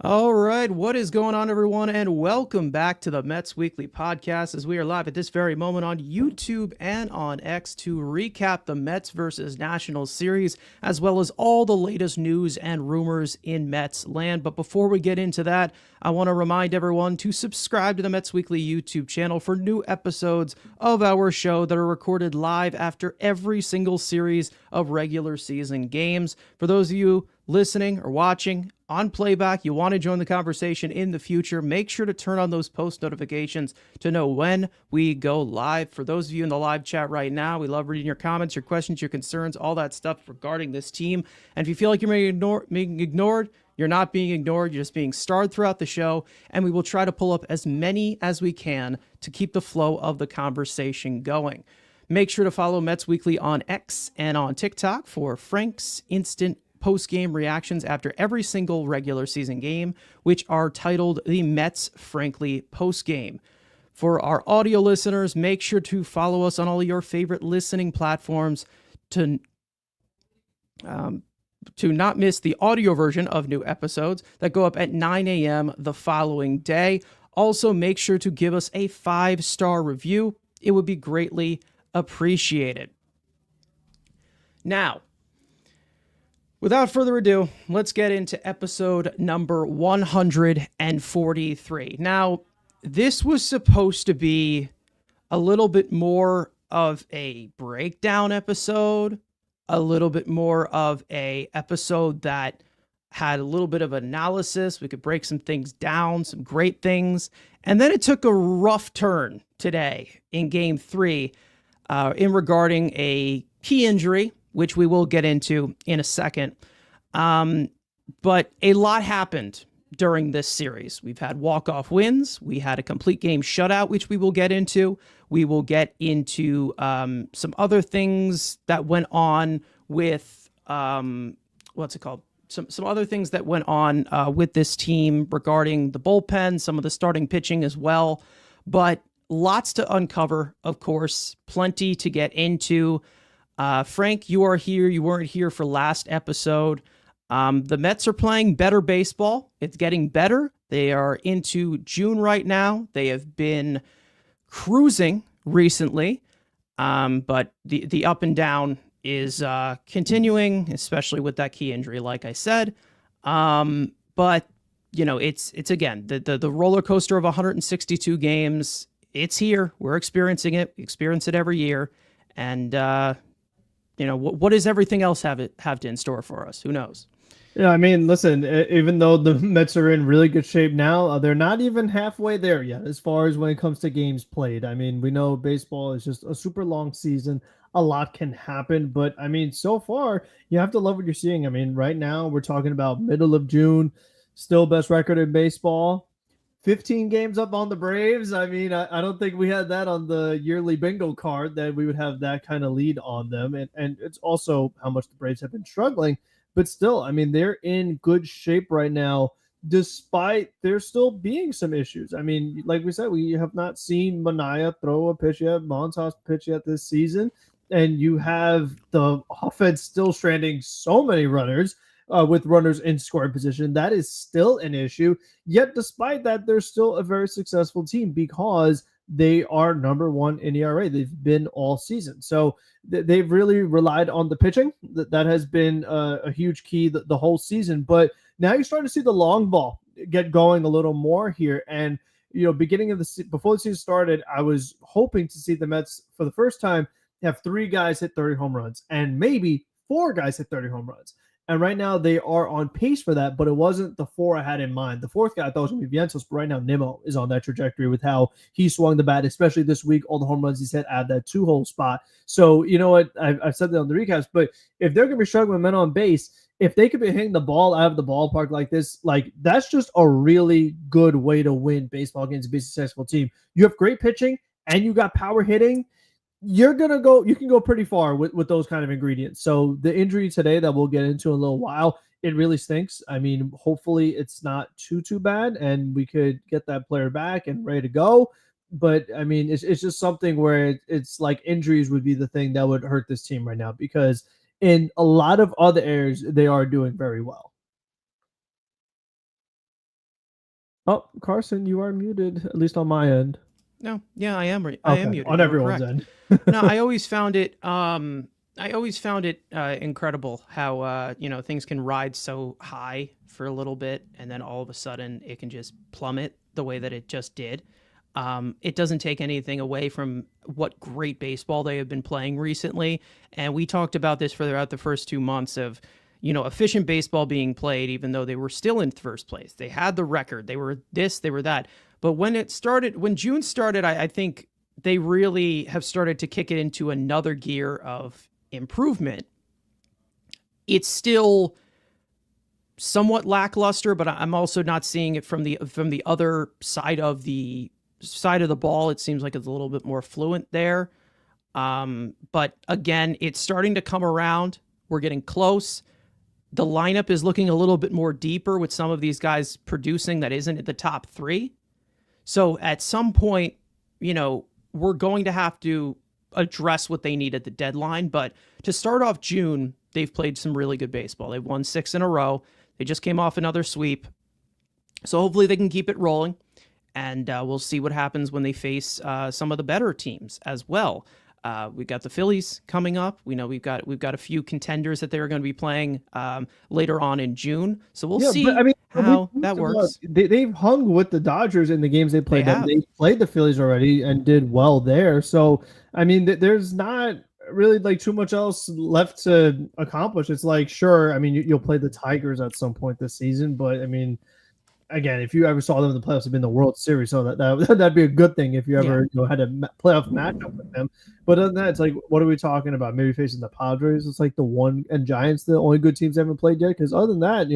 All right, what is going on, everyone, and welcome back to the Mets Weekly Podcast as we are live at this very moment on YouTube and on X to recap the Mets versus Nationals series, as well as all the latest news and rumors in Mets land. But before we get into that, I want to remind everyone to subscribe to the Mets Weekly YouTube channel for new episodes of our show that are recorded live after every single series of regular season games. For those of you listening or watching on playback, you want to join the conversation in the future, make sure to turn on those post notifications to know when we go live. For those of you in the live chat right now, we love reading your comments, your questions, your concerns, all that stuff regarding this team. And if you feel like you're being ignored, you're not being ignored. You're just being starred throughout the show, and we will try to pull up as many as we can to keep the flow of the conversation going. Make sure to follow Mets Weekly on X and on TikTok for Frank's instant post-game reactions after every single regular season game, which are titled the Mets Frankly Postgame. For our audio listeners, make sure to follow us on all your favorite listening platforms to not miss the audio version of new episodes that go up at 9 a.m. the following day. Also, make sure to give us a 5-star review. It would be greatly appreciated. Now, without further ado, let's get into episode number 143. Now, this was supposed to be a little bit more of a breakdown episode, a little bit more of a episode that had a little bit of analysis. We could break some things down, some great things. And then it took a rough turn today in game 3 in regarding a key injury, which we will get into in a second. But a lot happened during this series. We've had walk-off wins. We had a complete game shutout, which we will get into. We will get into some other things that went on with, what's it called? Some other things that went on with this team regarding the bullpen, some of the starting pitching as well. But lots to uncover, of course, plenty to get into. Frank, you are here. You weren't here for last episode. The Mets are playing better baseball. It's getting better. They are into June right now. They have been cruising recently, but the up and down is continuing, especially with that key injury, like I said. But you know, it's again the roller coaster of 162 games. It's here. We're experiencing it. We experience it every year, and you know, what does everything else have to in store for us? Who knows? Yeah, I mean, listen, even though the Mets are in really good shape now, they're not even halfway there yet as far as when it comes to games played. I mean, we know baseball is just a super long season. A lot can happen, but I mean, so far, you have to love what you're seeing. I mean, right now, we're talking about middle of June, still best record in baseball. 15 games up on the Braves. I mean, I don't think we had that on the yearly bingo card that we would have that kind of lead on them. And it's also how much the Braves have been struggling. But still, I mean, they're in good shape right now, despite there still being some issues. I mean, like we said, we have not seen Manaea throw a pitch yet, Montas pitch yet this season. And you have the offense still stranding so many runners with runners in scoring position. That is still an issue. Yet, despite that, they're still a very successful team because they are number 1 in ERA. They've been all season. So they've really relied on the pitching. That has been a huge key the whole season. But now you're starting to see the long ball get going a little more here. And, you know, beginning of before the season started, I was hoping to see the Mets for the first time have 3 guys hit 30 home runs and maybe 4 guys hit 30 home runs. And right now they are on pace for that, but it wasn't the 4 I had in mind. The 4th guy I thought was going to be Vientos, but right now Nimmo is on that trajectory with how he swung the bat, especially this week. All the home runs he's hit at that 2-hole spot. So, you know what? I've said that on the recaps, but if they're going to be struggling with men on base, if they could be hitting the ball out of the ballpark like this, like that's just a really good way to win baseball games and be a successful team. You have great pitching and you got power hitting. You can go pretty far with those kind of ingredients. So the injury today that we'll get into in a little while, it really stinks. I mean, hopefully it's not too bad and we could get that player back and ready to go. But I mean, it's just something where it's like injuries would be the thing that would hurt this team right now, because in a lot of other areas, they are doing very well. Oh, Carson, you are muted, at least on my end. No, yeah, I am Okay, muted. on You are everyone's correct. end. No, I always found it incredible how things can ride so high for a little bit and then all of a sudden it can just plummet the way that it just did. It doesn't take anything away from what great baseball they have been playing recently, and we talked about this throughout the first 2 months of efficient baseball being played, even though they were still in first place. They had the record. They were this, they were that. But when June started, I think they really have started to kick it into another gear of improvement. It's still somewhat lackluster, but I'm also not seeing it from the other side of the ball. It seems like it's a little bit more fluent there. But again, it's starting to come around. We're getting close. The lineup is looking a little bit more deeper with some of these guys producing that isn't at the top three. So at some point, we're going to have to address what they need at the deadline. But to start off June, they've played some really good baseball. They've won 6 in a row. They just came off another sweep. So hopefully they can keep it rolling. And we'll see what happens when they face some of the better teams as well. We've got the Phillies coming up. We know we've got a few contenders that they're going to be playing later on in June. So we'll see but I mean, how that works. They've hung with the Dodgers in the games they played. They played the Phillies already and did well there. So I mean, there's not really like too much else left to accomplish. It's like, sure, I mean, you'll play the Tigers at some point this season, but I mean, again, if you ever saw them in the playoffs, have been the World Series, so that'd be a good thing if you ever had a playoff matchup with them. But other than that, it's like, what are we talking about? Maybe facing the Padres. It's like the one and Giants, the only good teams they haven't played yet. Because other than that,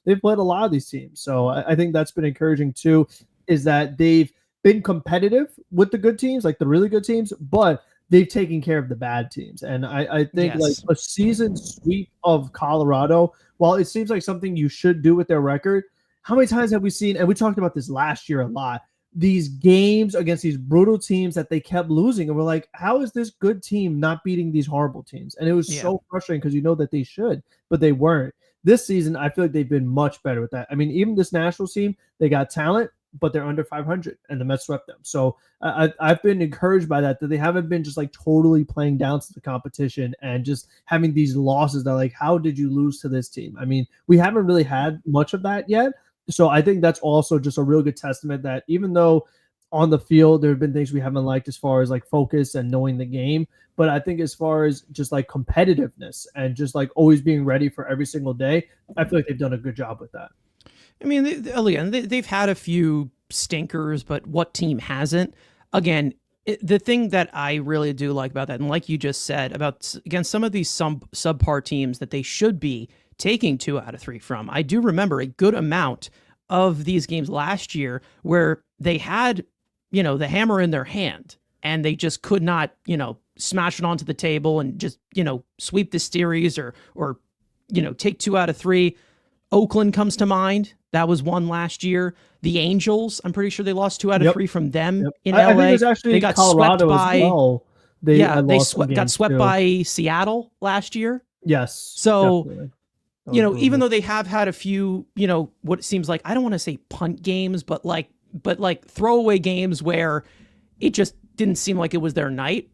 they've played a lot of these teams. So I think that's been encouraging too. Is that they've been competitive with the good teams, like the really good teams, but they've taken care of the bad teams. And I think like a season sweep of Colorado, while it seems like something you should do with their record, how many times have we seen, and we talked about this last year a lot, these games against these brutal teams that they kept losing? And we're like, how is this good team not beating these horrible teams? And it was so frustrating because you know that they should, but they weren't. This season, I feel like they've been much better with that. I mean, even this Nationals team, they got talent, but they're under 500, and the Mets swept them. So I've been encouraged by that they haven't been just like totally playing down to the competition and just having these losses that like, how did you lose to this team? I mean, we haven't really had much of that yet. So I think that's also just a real good testament that even though on the field there have been things we haven't liked as far as like focus and knowing the game, but I think as far as just like competitiveness and just like always being ready for every single day, I feel like they've done a good job with that. I mean, they've had a few stinkers, but what team hasn't? Again, the thing that I really do like about that, and like you just said, about against some of these subpar teams that they should be taking 2 out of 3 from. I do remember a good amount of these games last year where they had, the hammer in their hand and they just could not, smash it onto the table and just, sweep the series or take 2 out of 3. Oakland comes to mind. That was one last year. The Angels, I'm pretty sure they lost 2 out of 3 from them in LA. I think it was actually they got Colorado swept by, as well. They got swept by Seattle last year. Yes. So, definitely. Even though they have had a few, what seems like, I don't want to say punt games, but like throwaway games where it just didn't seem like it was their night,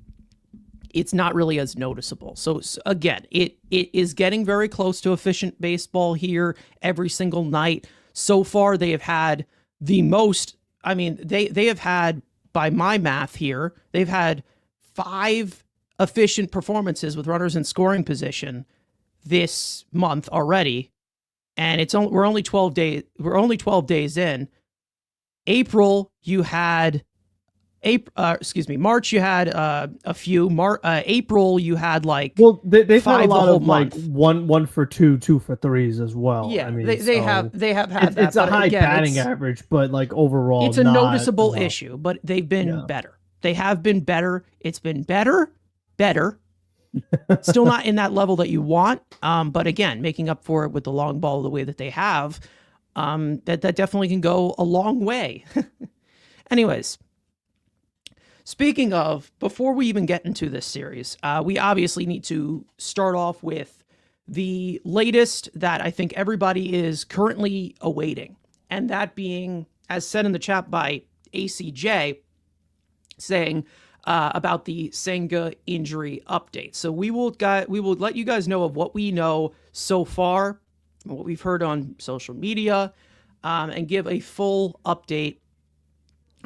it's not really as noticeable. So again, it is getting very close to efficient baseball here every single night. So far, they have had the most, I mean, they have had, by my math here, they've had 5 efficient performances with runners in scoring position this month already, and we're only 12 days in. April you had March you had a few. April you had like they've had a lot of month. like 1 for 2, 2 for 3s as well. Yeah, I mean, they have had that. It's a high batting average, but like overall, it's a noticeable issue. But they've been better. They have been better. It's been better. Still not in that level that you want, but again, making up for it with the long ball the way that they have, that definitely can go a long way. Anyways, speaking of, before we even get into this series, we obviously need to start off with the latest that I think everybody is currently awaiting, and that being as said in the chat by ACJ, saying about the Senga injury update. So we will let you guys know of what we know so far, what we've heard on social media, and give a full update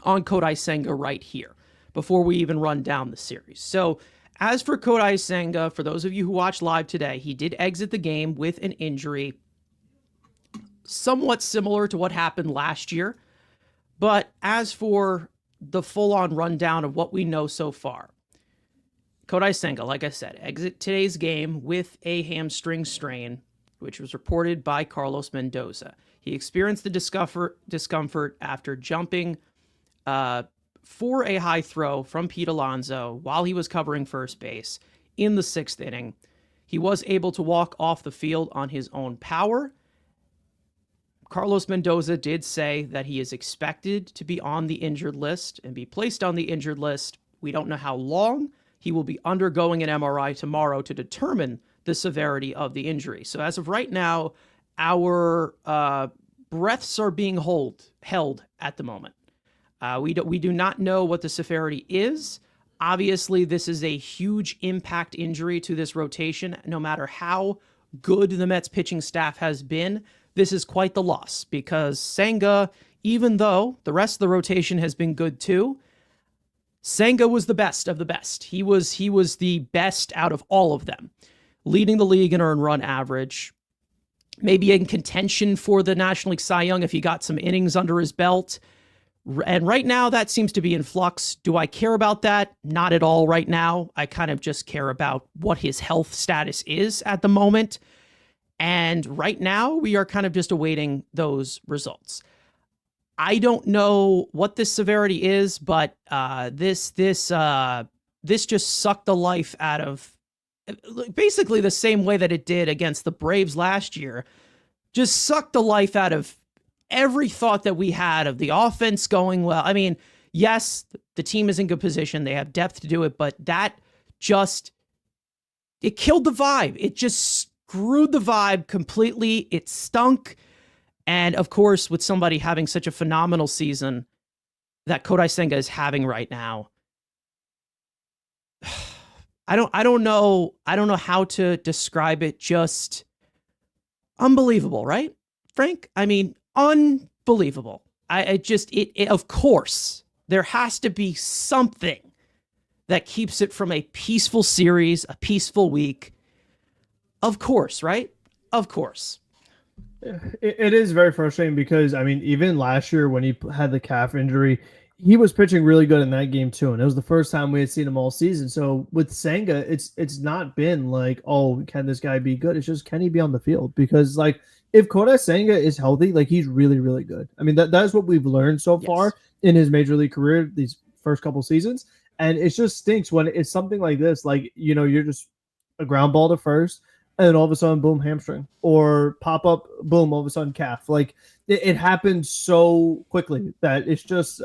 on Kodai Senga right here before we even run down the series. So as for Kodai Senga, for those of you who watched live today, he did exit the game with an injury somewhat similar to what happened last year. But as for the full-on rundown of what we know so far, Kodai Senga, like I said, exit today's game with a hamstring strain, which was reported by Carlos Mendoza. He experienced the discomfort after jumping for a high throw from Pete Alonso while he was covering first base in the 6th inning. He was able to walk off the field on his own power. Carlos Mendoza did say that he is expected to be on the injured list and be placed on the injured list. We don't know how long. He will be undergoing an MRI tomorrow to determine the severity of the injury. So as of right now, our breaths are being held at the moment. We do not know what the severity is. Obviously, this is a huge impact injury to this rotation. No matter how good the Mets pitching staff has been, this is quite the loss because Senga, even though the rest of the rotation has been good too, Senga was the best of the best. He was the best out of all of them, leading the league in earned run average, maybe in contention for the National League Cy Young if he got some innings under his belt. And right now, that seems to be in flux. Do I care about that? Not at all right now. I kind of just care about what his health status is at the moment. And right now, we are kind of just awaiting those results. I don't know what this severity is, but this just sucked the life out of basically the same way that it did against the Braves last year. Just sucked the life out of every thought that we had of the offense going well. I mean, yes, the team is in good position. They have depth to do it, but that just, it killed the vibe. It just screwed the vibe completely. It stunk. And of course, with somebody having such a phenomenal season that Kodai Senga is having right now, I don't know how to describe it. Just unbelievable, right, Frank? I mean, unbelievable. Of course, there has to be something that keeps it from a peaceful series, a peaceful week. Of course, right? Of course. It is very frustrating because, I mean, even last year when he had the calf injury, he was pitching really good in that game too. And it was the first time we had seen him all season. So with Senga, it's not been like, oh, can this guy be good? It's just, can he be on the field? Because like, if Kodai Senga is healthy, like he's really, really good. I mean, that is what we've learned so far in his major league career, these first couple seasons. And it just stinks when it's something like this, like, you know, you're just a ground ball to first, and then all of a sudden, boom, hamstring, or pop up, boom, all of a sudden calf. Like it happened so quickly that it's just,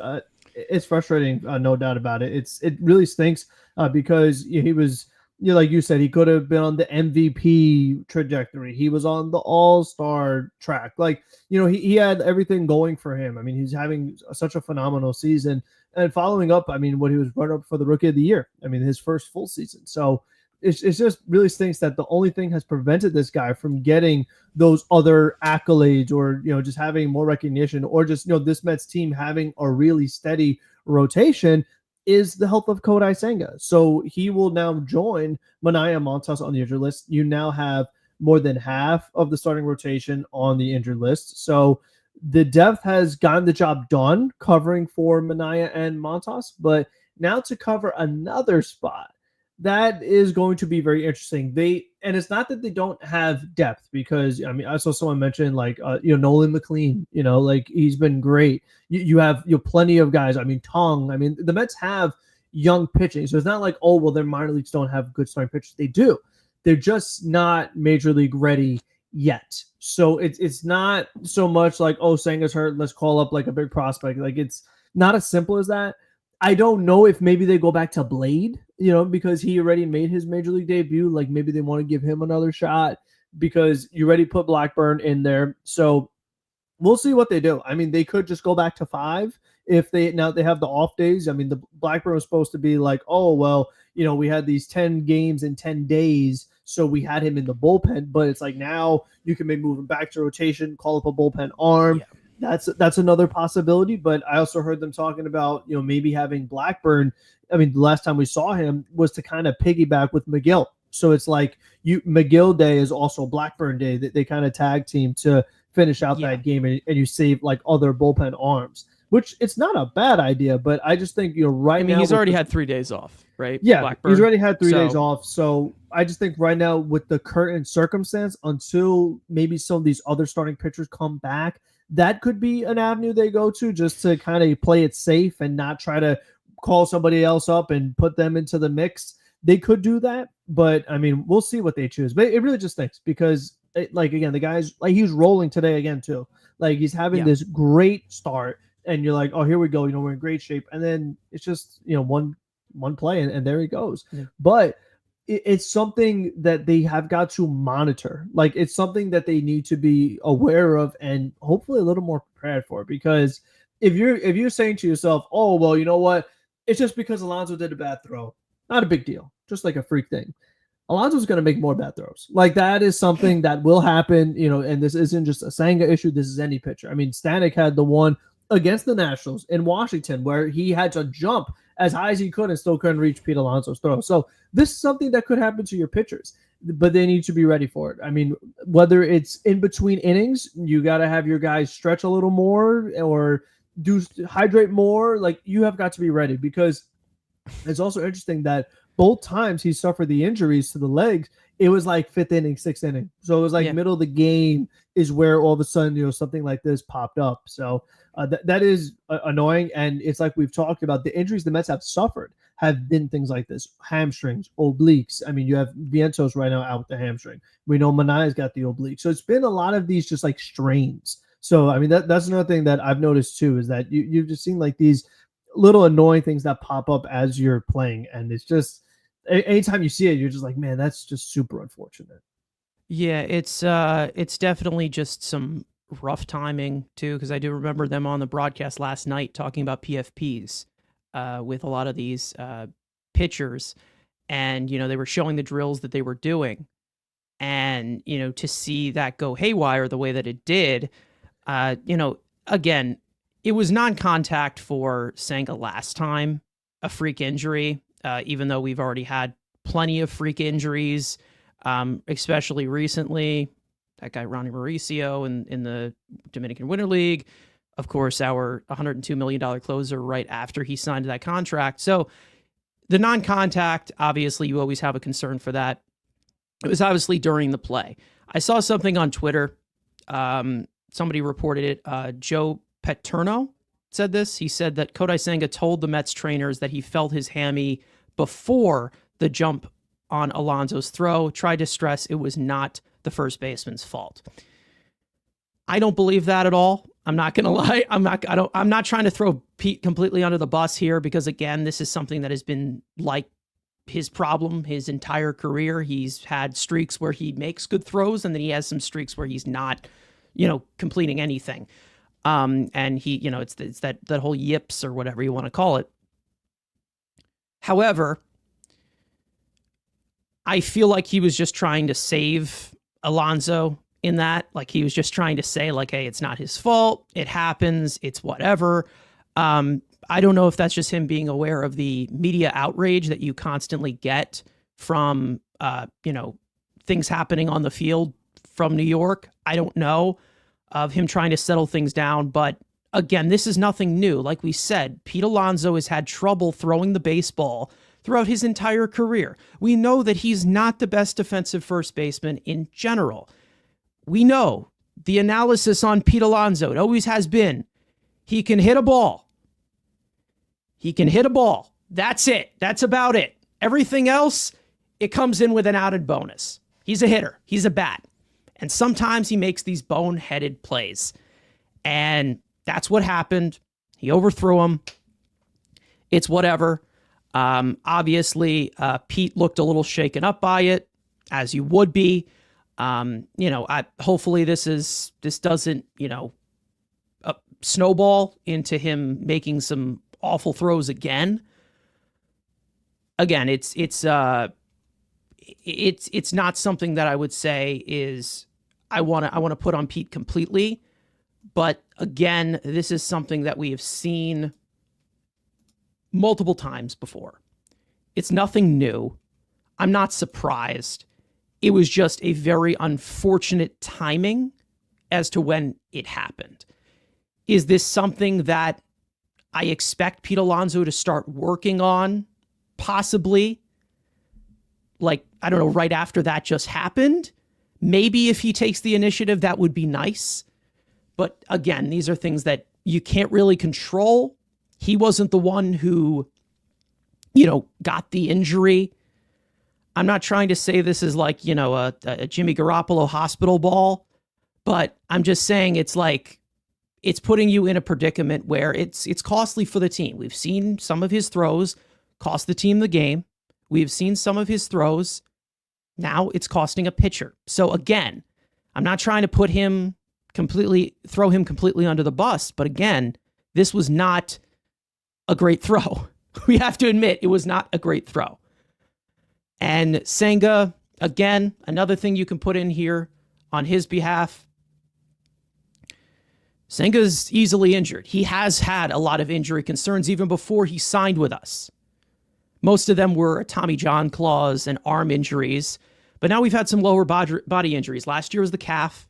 it's frustrating, no doubt about it. It really stinks because he was, you know, like you said, he could have been on the MVP trajectory. He was on the all-star track. Like, you know, he had everything going for him. I mean, he's having such a phenomenal season. And following up, I mean, what he was runner up for the Rookie of the Year. I mean, his first full season. So it's just really stinks that the only thing has prevented this guy from getting those other accolades or, you know, just having more recognition or just, you know, this Mets team having a really steady rotation is the health of Kodai Senga. So he will now join Manaea Montas on the injured list. You now have more than half of the starting rotation on the injured list. So the depth has gotten the job done covering for Manaea and Montas, but now to cover another spot, that is going to be very interesting. And it's not that they don't have depth, because I mean, I saw someone mention like you know, Nolan McLean, you know, like he's been great. You have plenty of guys. I mean, Tong. I mean, the Mets have young pitching, so it's not like, oh well, their minor leagues don't have good starting pitchers. They do. They're just not major league ready yet. So it's not so much like, oh, Senga's hurt, let's call up like a big prospect. Like it's not as simple as that. I don't know if maybe they go back to Blade, you know, because he already made his major league debut. Like maybe they want to give him another shot because you already put Blackburn in there. So we'll see what they do. I mean, they could just go back to 5 if they have the off days. I mean, the Blackburn was supposed to be like, oh well, we had these 10 games in 10 days, so we had him in the bullpen. But it's like now you can maybe move him back to rotation, call up a bullpen arm. Yeah. That's another possibility. But I also heard them talking about maybe having Blackburn. I mean, the last time we saw him was to kind of piggyback with McGill. So it's like McGill Day is also Blackburn Day. That they kind of tag team to finish out that game, and you save like other bullpen arms, which it's not a bad idea. But I just think right now he's already had 3 days off, right? Yeah, Blackburn. he's already had 3 days off. So I just think right now with the current circumstance, until maybe some of these other starting pitchers come back, that could be an avenue they go to just to kind of play it safe and not try to call somebody else up and put them into the mix. They could do that, but I mean, we'll see what they choose. But it really just stinks because, again, the guy's like he was rolling today again too. Like he's having this great start, and you're like, oh, here we go. We're in great shape, and then it's just one play, and there he goes. Yeah. But it's something that they have got to monitor. Like it's something that they need to be aware of and hopefully a little more prepared for. Because if you're saying to yourself, oh well, you know what, it's just because Alonso did a bad throw. Not a big deal, just like a freak thing. Alonso's going to make more bad throws. Like that is something that will happen, and this isn't just a Senga issue. This is any pitcher. I mean, Stanek had the one against the Nationals in Washington where he had to jump as high as he could and still couldn't reach Pete Alonso's throw. So this is something that could happen to your pitchers, but they need to be ready for it. I mean, whether it's in between innings, you got to have your guys stretch a little more or hydrate more. Like you have got to be ready because it's also interesting that both times he suffered the injuries to the legs, it was like 5th inning, 6th inning. So it was like middle of the game is where all of a sudden, something like this popped up. So that is annoying. And it's like we've talked about the injuries the Mets have suffered have been things like this, hamstrings, obliques. I mean, you have Vientos right now out with the hamstring. We know Manaea's got the oblique. So it's been a lot of these just like strains. So, I mean, that's another thing that I've noticed too, is that you've just seen like these little annoying things that pop up as you're playing. And it's just, anytime you see it, you're just like, man, that's just super unfortunate. Yeah, it's definitely just some rough timing too, because I do remember them on the broadcast last night talking about PFPs with a lot of these pitchers, and they were showing the drills that they were doing, and to see that go haywire the way that it did, again, it was non-contact for Senga last time, a freak injury, even though we've already had plenty of freak injuries, especially recently. That guy, Ronnie Mauricio, in the Dominican Winter League. Of course, our $102 million closer right after he signed that contract. So the non-contact, obviously, you always have a concern for that. It was obviously during the play. I saw something on Twitter. Somebody reported it. Joe Paterno said this. He said that Kodai Senga told the Mets trainers that he felt his hammy before the jump on Alonso's throw, tried to stress it was not the first baseman's fault. I don't believe that at all. I'm not going to lie. I'm not trying to throw Pete completely under the bus here because, again, this is something that has been like his problem his entire career. He's had streaks where he makes good throws, and then he has some streaks where he's not, completing anything. And he, it's that whole yips or whatever you want to call it. However, I feel like he was just trying to save Alonso in that. Like he was just trying to say like, hey, it's not his fault. It happens. It's whatever. I don't know if that's just him being aware of the media outrage that you constantly get from, things happening on the field from New York. I don't know, of him trying to settle things down. But again, this is nothing new. Like we said, Pete Alonso has had trouble throwing the baseball throughout his entire career. We know that he's not the best defensive first baseman in general. We know the analysis on Pete Alonso, it always has been, he can hit a ball. He can hit a ball. That's it. That's about it. Everything else, it comes in with an added bonus. He's a hitter. He's a bat. And sometimes he makes these boneheaded plays. And that's what happened. He overthrew him. It's whatever. Obviously, Pete looked a little shaken up by it, as you would be. Hopefully this doesn't, snowball into him making some awful throws again. Again, it's not something that I would say is I want to put on Pete completely. But again, this is something that we have seen multiple times before. It's nothing new. I'm not surprised. It was just a very unfortunate timing as to when it happened. Is this something that I expect Pete Alonso to start working on? Possibly. Like, I don't know, right after that just happened? Maybe if he takes the initiative, that would be nice. But again, these are things that you can't really control. He wasn't the one who, got the injury. I'm not trying to say this is like, a Jimmy Garoppolo hospital ball, but I'm just saying it's like, it's putting you in a predicament where it's costly for the team. We've seen some of his throws cost the team the game. We've seen some of his throws. Now it's costing a pitcher. So again, I'm not trying to throw him completely under the bus. But again, this was not a great throw. We have to admit it was not a great throw. And Senga, again, another thing you can put in here on his behalf. Senga's easily injured. He has had a lot of injury concerns even before he signed with us. Most of them were Tommy John claws and arm injuries. But now we've had some lower body injuries. Last year was the calf.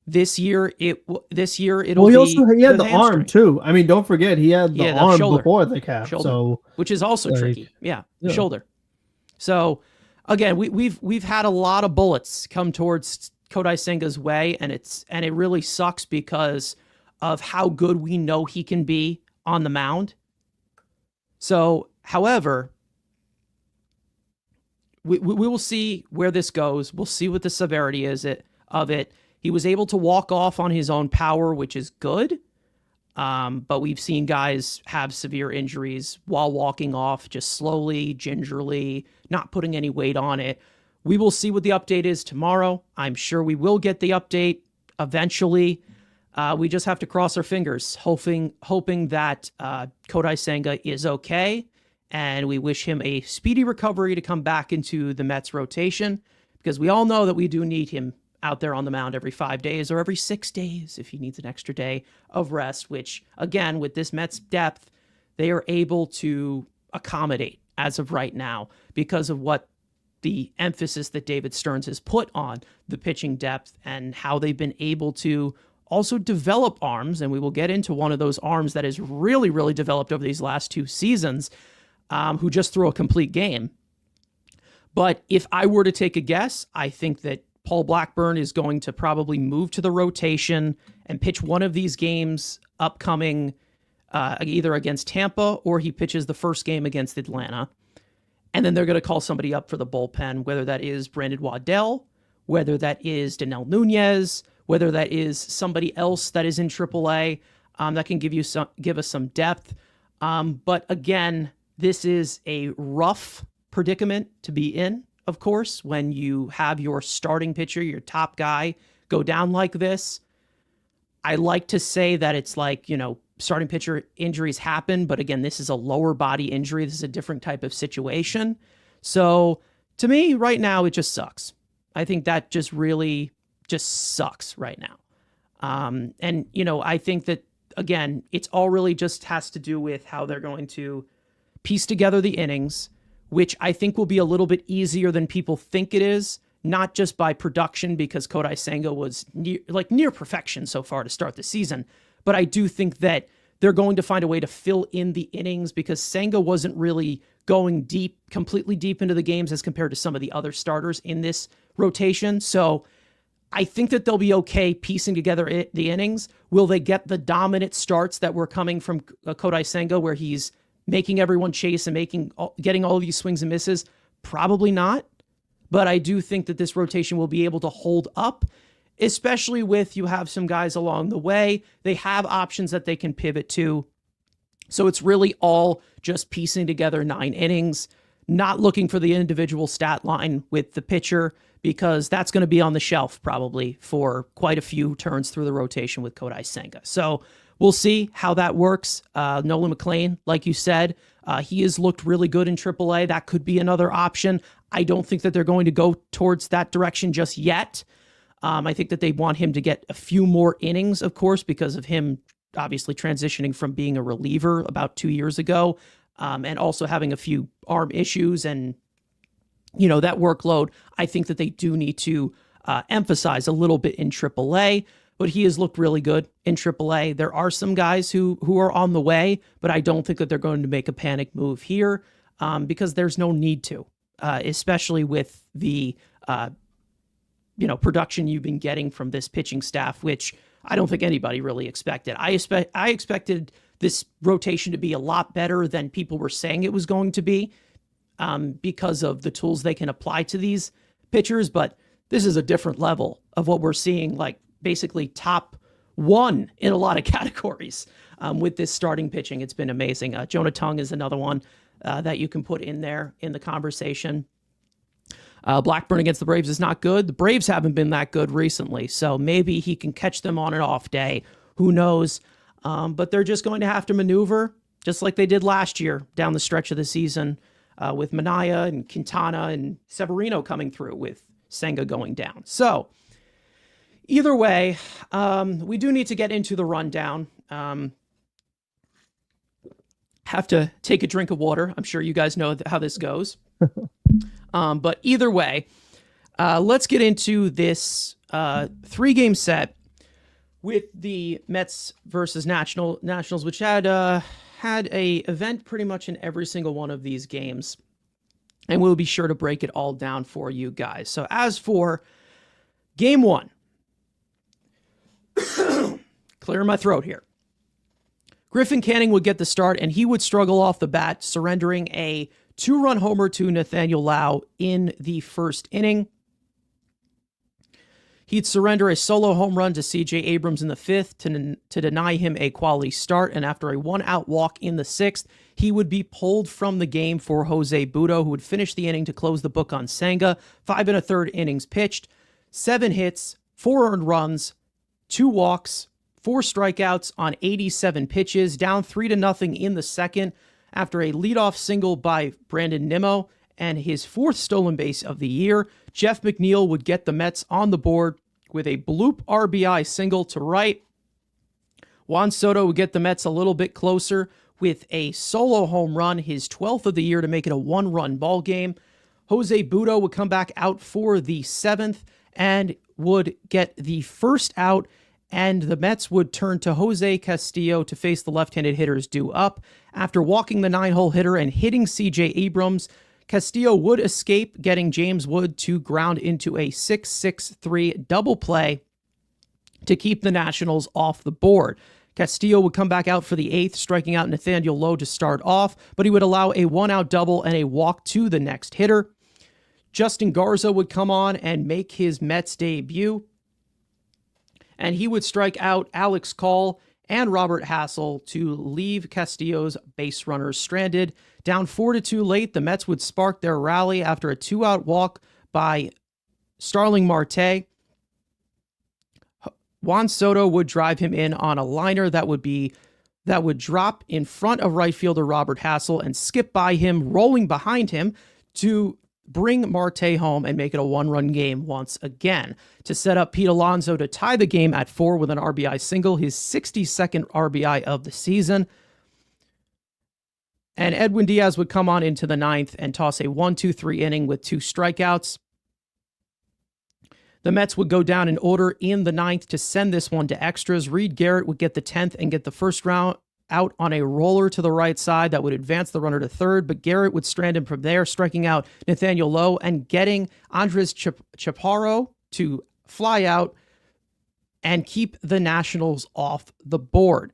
This year it'll be he had the arm too. I mean, don't forget he had the arm shoulder. Before the calf, so which is also tricky. Yeah, shoulder. So again, we've had a lot of bullets come towards Kodai Senga's way, and it really sucks because of how good we know he can be on the mound. So, however, we will see where this goes. We'll see what the severity is of it. He was able to walk off on his own power, which is good. But we've seen guys have severe injuries while walking off, just slowly, gingerly, not putting any weight on it. We will see what the update is tomorrow. I'm sure we will get the update eventually. We just have to cross our fingers, hoping that Kodai Senga is okay. And we wish him a speedy recovery to come back into the Mets rotation, because we all know that we do need him out there on the mound every 5 days or every 6 days if he needs an extra day of rest, which, again, with this Mets depth, they are able to accommodate as of right now because of what the emphasis that David Stearns has put on the pitching depth and how they've been able to also develop arms. And we will get into one of those arms that has really, really developed over these last 2 seasons, who just threw a complete game. But if I were to take a guess, I think that Paul Blackburn is going to probably move to the rotation and pitch one of these games upcoming, either against Tampa or he pitches the first game against Atlanta. And then they're going to call somebody up for the bullpen, whether that is Brandon Waddell, whether that is Danel Nunez, whether that is somebody else that is in AAA that can give us some depth. But again, this is a rough predicament to be in, of course, when you have your starting pitcher, your top guy, go down like this. I like to say that it's like, starting pitcher injuries happen, but again, this is a lower body injury. This is a different type of situation. So to me, right now, it just sucks. I think that just really just sucks right now. And I think that, again, it's all really just has to do with how they're going to piece together the innings, which I think will be a little bit easier than people think it is, not just by production, because Kodai Senga was near perfection so far to start the season. But I do think that they're going to find a way to fill in the innings, because Senga wasn't really going completely deep into the games as compared to some of the other starters in this rotation. So I think that they'll be okay piecing together the innings. Will they get the dominant starts that were coming from Kodai Senga, where he's making everyone chase and getting all of these swings and misses? Probably not. But I do think that this rotation will be able to hold up, especially with you have some guys along the way. They have options that they can pivot to. So it's really all just piecing together 9 innings. not looking for the individual stat line with the pitcher because that's going to be on the shelf probably for quite a few turns through the rotation with Kodai Senga. So we'll see how that works. Nolan McLean, like you said, he has looked really good in AAA. That could be another option. I don't think that they're going to go towards that direction just yet. I think that they want him to get a few more innings, of course, because of him obviously transitioning from being a reliever about 2 years ago, and also having a few arm issues and, that workload. I think that they do need to emphasize a little bit in AAA, but he has looked really good in AAA. There are some guys who are on the way, but I don't think that they're going to make a panic move here because there's no need to, especially with the production you've been getting from this pitching staff, which I don't think anybody really expected. I expected this rotation to be a lot better than people were saying it was going to be because of the tools they can apply to these pitchers. But this is a different level of what we're seeing, like basically top one in a lot of categories with this starting pitching. It's been amazing. Jonah Tung is another one that you can put in there in the conversation. Blackburn against the Braves is not good. The Braves haven't been that good recently, so maybe he can catch them on an off day. Who knows? But they're just going to have to maneuver, just like they did last year down the stretch of the season with Minaya and Quintana and Severino coming through with Senga going down. So either way, we do need to get into the rundown. Have to take a drink of water. I'm sure you guys know how this goes. But either way, let's get into this 3-game set with the Mets versus Nationals, which had a event pretty much in every single one of these games. And we'll be sure to break it all down for you guys. So as for game 1, clearing my throat here. Griffin Canning would get the start, and he would struggle off the bat, surrendering a 2-run homer to Nathaniel Lau in the first inning. He'd surrender a solo home run to C.J. Abrams in the 5th to deny him a quality start, and after a 1-out walk in the 6th, he would be pulled from the game for Jose Butto, who would finish the inning to close the book on Senga. 5 1/3 innings pitched, 7 hits, 4 earned runs, 2 walks, 4 strikeouts on 87 pitches, down 3-0 in the second. After a leadoff single by Brandon Nimmo and his 4th stolen base of the year, Jeff McNeil would get the Mets on the board with a bloop RBI single to right. Juan Soto would get the Mets a little bit closer with a solo home run, his 12th of the year, to make it a 1-run ball game. Jose Butto would come back out for the 7th and would get the first out, and the Mets would turn to Jose Castillo to face the left-handed hitters due up. After walking the 9-hole hitter and hitting C.J. Abrams, Castillo would escape, getting James Wood to ground into a 6-6-3 double play to keep the Nationals off the board. Castillo would come back out for the 8th, striking out Nathaniel Lowe to start off, but he would allow a 1-out double and a walk to the next hitter. Justin Garza would come on and make his Mets debut, and he would strike out Alex Call and Robert Hassel to leave Castillo's base runners stranded. Down 4-2 late, the Mets would spark their rally after a 2-out walk by Starling Marte. Juan Soto would drive him in on a liner that would drop in front of right fielder Robert Hassel and skip by him, rolling behind him to bring Marte home and make it a 1-run game once again. To set up Pete Alonso to tie the game at 4 with an RBI single, his 62nd RBI of the season. And Edwin Diaz would come on into the 9th and toss a 1-2-3 inning with 2 strikeouts. The Mets would go down in order in the 9th to send this one to extras. Reed Garrett would get the 10th and get the first round out on a roller to the right side that would advance the runner to third, but Garrett would strand him from there, striking out Nathaniel Lowe and getting Andres Chaparro to fly out and keep the Nationals off the board.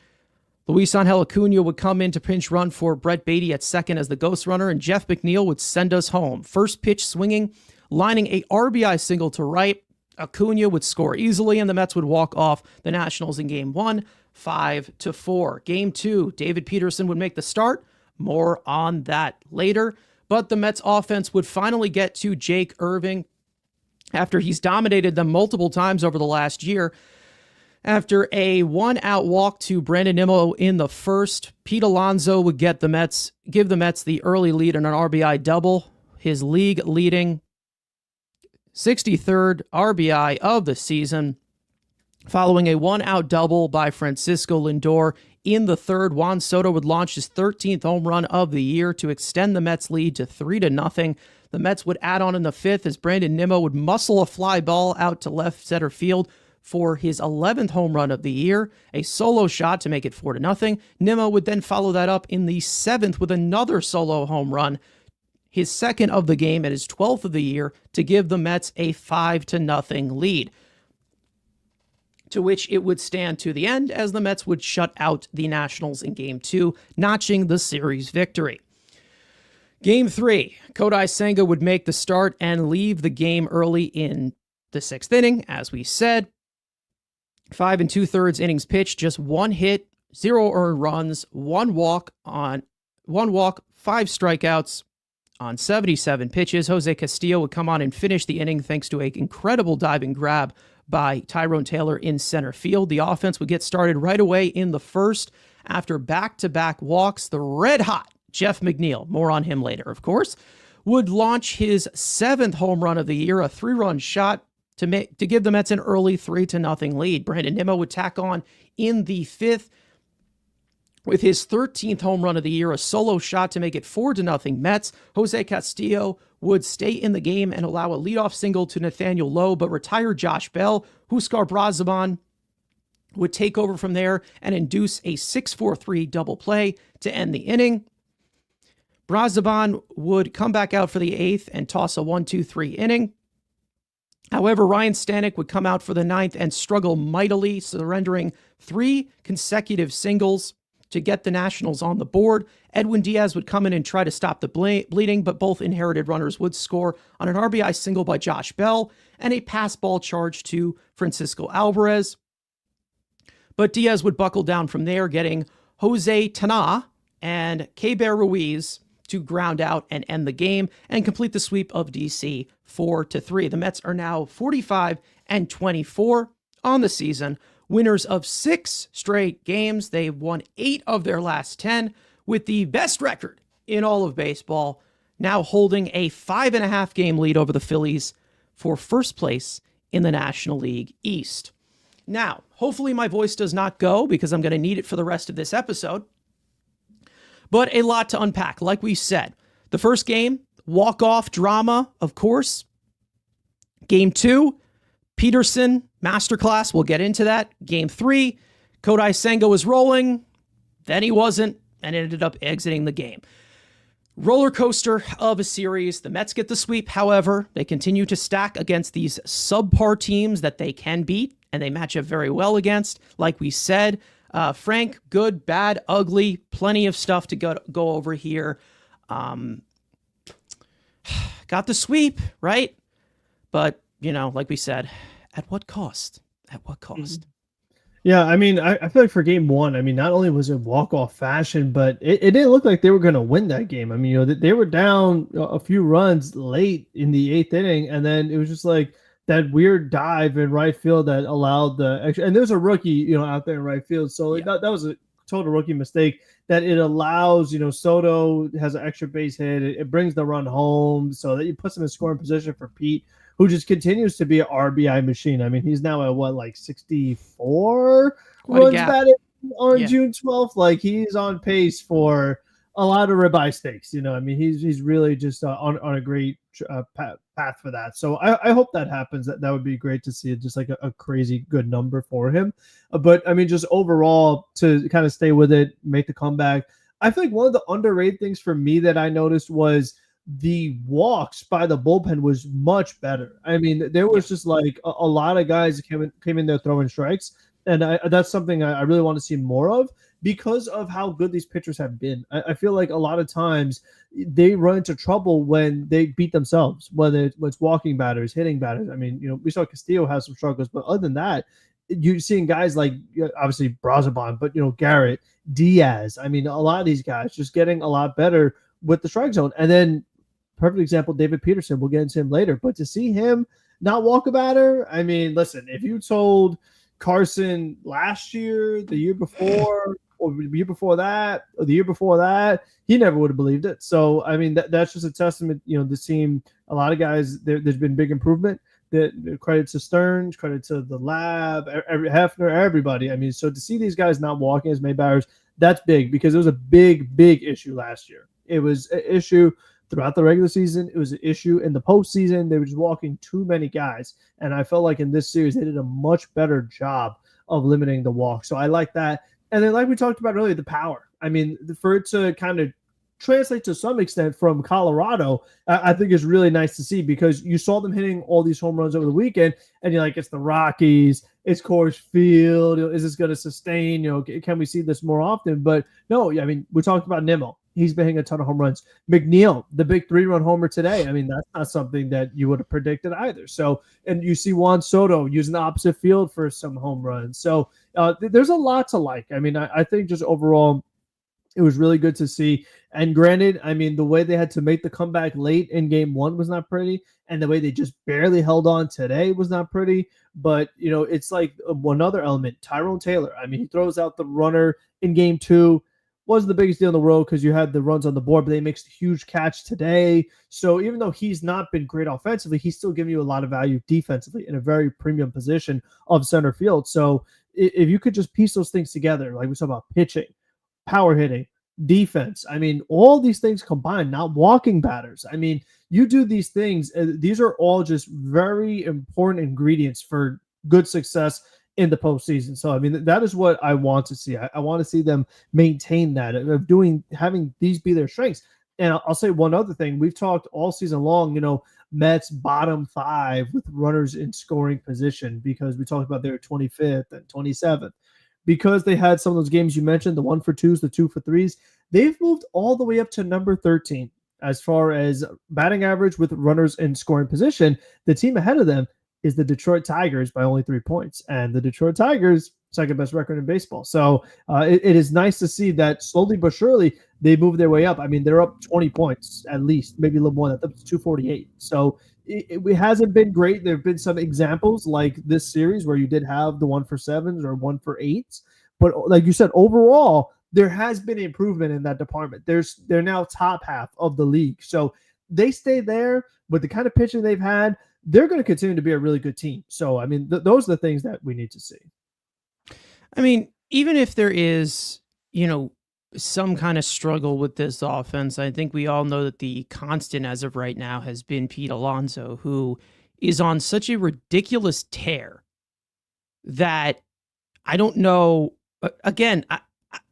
Luis Angel Acuna would come in to pinch run for Brett Beatty at second as the ghost runner, and Jeff McNeil would send us home. First pitch swinging, lining a RBI single to right. Acuna would score easily, and the Mets would walk off the Nationals in Game 1, 5-4. Game 2, David Peterson would make the start. More on that later. but the Mets offense would finally get to Jake Irving after he's dominated them multiple times over the last year. After a 1-out walk to Brandon Nimmo in the first, Pete Alonso would give the Mets the early lead in an RBI double, his league-leading 63rd RBI of the season. Following a 1-out double by Francisco Lindor in the third, Juan Soto would launch his 13th home run of the year to extend the Mets' lead to 3-0. The Mets would add on in the fifth as Brandon Nimmo would muscle a fly ball out to left center field for his 11th home run of the year, a solo shot to make it 4-0. Nimmo would then follow that up in the seventh with another solo home run, his second of the game and his 12th of the year, to give the Mets a 5-0 lead, to which it would stand to the end as the Mets would shut out the Nationals in Game 2, notching the series victory. Game 3, Kodai Senga would make the start and leave the game early in the sixth inning, as we said. 5 2/3 innings pitched, just 1 hit, 0 earned runs, 1 walk, 5 strikeouts on 77 pitches. Jose Castillo would come on and finish the inning thanks to an incredible diving grab by Tyrone Taylor in center field. The offense would get started right away in the first after back-to-back walks. The red-hot Jeff McNeil, more on him later, of course, would launch his 7th home run of the year, a 3-run shot to give the Mets an early 3-0 lead. Brandon Nimmo would tack on in the 5th with his 13th home run of the year, a solo shot to make it 4-0 Mets. Jose Castillo would stay in the game and allow a leadoff single to Nathaniel Lowe, but retire Josh Bell. Huskar Brazaban would take over from there and induce a 6-4-3 double play to end the inning. Brazaban would come back out for the 8th and toss a 1-2-3 inning. However, Ryan Stanek would come out for the 9th and struggle mightily, surrendering 3 consecutive singles to get the Nationals on the board. Edwin Diaz would come in and try to stop the bleeding, but both inherited runners would score on an RBI single by Josh Bell and a pass ball charge to Francisco Alvarez. But Diaz would buckle down from there, getting Jose Tana and Keber Ruiz to ground out and end the game and complete the sweep of DC 4-3. The Mets are now 45-24 on the season, winners of 6 straight games. They've won 8 of their last 10, with the best record in all of baseball, now holding a 5.5 game lead over the Phillies for first place in the National League East. Now, hopefully my voice does not go because I'm going to need it for the rest of this episode. But a lot to unpack. Like we said, the first game, walk-off drama, of course. Game 2, Peterson, masterclass. We'll get into that. Game 3, Kodai Senga was rolling. Then he wasn't and ended up exiting the game. Roller coaster of a series. The Mets get the sweep, however. They continue to stack against these subpar teams that they can beat, and they match up very well against. Like we said, Frank, good, bad, ugly, plenty of stuff to go over here. Got the sweep, right? But, like we said, at what cost? At what cost? Yeah, I mean, I feel like for game 1, I mean, not only was it walk-off fashion, but it didn't look like they were going to win that game. I mean, they were down a few runs late in the 8th inning, and then it was just like that weird dive in right field that allowed the extra. And there's a rookie, out there in right field, so Yeah. that was a total rookie mistake. That it allows, Soto has an extra base hit. It brings the run home, so that you put him in scoring position for Pete, who just continues to be an RBI machine. I mean, he's now at 64 runs batted on June 12th. Like, he's on pace for a lot of ribeye steaks. I mean, he's really just on a great path for that. So I hope that happens. That would be great to see. Just like a crazy good number for him. But I mean, just overall, to kind of stay with it, make the comeback. I feel like one of the underrated things for me that I noticed was the walks by the bullpen was much better. I mean, there was just like a lot of guys came in there throwing strikes, and that's something I really want to see more of because of how good these pitchers have been. I feel like a lot of times they run into trouble when they beat themselves, whether it's walking batters, hitting batters. I mean, we saw Castillo have some struggles, but other than that, you're seeing guys like obviously Brazaban, but Garrett, Diaz. I mean, a lot of these guys just getting a lot better with the strike zone, and then perfect example, David Peterson. We'll get into him later. But to see him not walk a batter, I mean, listen, if you told Carson last year, the year before, or the year before that, or the year before that, he never would have believed it. So, I mean, that's just a testament. This team, a lot of guys, there's been big improvement. Credit to Stearns, credit to the lab, Hefner, everybody. I mean, so to see these guys not walking as many batters, that's big because it was a big, big issue last year. It was an issue throughout the regular season. It was an issue in the postseason. They were just walking too many guys. And I felt like in this series, they did a much better job of limiting the walk. So I like that. And then like we talked about earlier, the power. I mean, for it to kind of translate to some extent from Colorado, I think is really nice to see because you saw them hitting all these home runs over the weekend and you're like, it's the Rockies, it's Coors Field. Is this going to sustain? Can we see this more often? But no, I mean, we talked about Nimmo. He's been hitting a ton of home runs. McNeil, the big 3-run homer today. I mean, that's not something that you would have predicted either. So, and you see Juan Soto using the opposite field for some home runs. So there's a lot to like. I mean, I think just overall, it was really good to see. And granted, I mean, the way they had to make the comeback late in game one was not pretty. And the way they just barely held on today was not pretty. But, it's like one other element, Tyrone Taylor. I mean, he throws out the runner in game two. Wasn't the biggest deal in the world because you had the runs on the board, but they mixed a huge catch today. So even though he's not been great offensively, he's still giving you a lot of value defensively in a very premium position of center field. So if you could just piece those things together, like we talked about pitching, power hitting, defense. I mean, all these things combined, not walking batters. I mean, you do these things. These are all just very important ingredients for good success in the postseason. So, I mean, that is what I want to see. I want to see them maintain that of having these be their strengths. And I'll say one other thing. We've talked all season long, Mets bottom 5 with runners in scoring position because we talked about their 25th and 27th. Because they had some of those games you mentioned, the 1-for-2s, the 2-for-3s, they've moved all the way up to number 13 as far as batting average with runners in scoring position. The team ahead of them is the Detroit Tigers by only 3 points. And the Detroit Tigers, second best record in baseball. So it is nice to see that slowly but surely they move their way up. I mean, they're up 20 points at least, maybe a little more than that, up to 248. So it hasn't been great. There have been some examples like this series where you did have the 1-for-7s or 1-for-8s. But like you said, overall, there has been improvement in that department. They're now top half of the league. So they stay there with the kind of pitching they've had. They're going to continue to be a really good team. So, I mean, those are the things that we need to see. I mean, even if there is, some kind of struggle with this offense, I think we all know that the constant as of right now has been Pete Alonso, who is on such a ridiculous tear that I don't know. Again,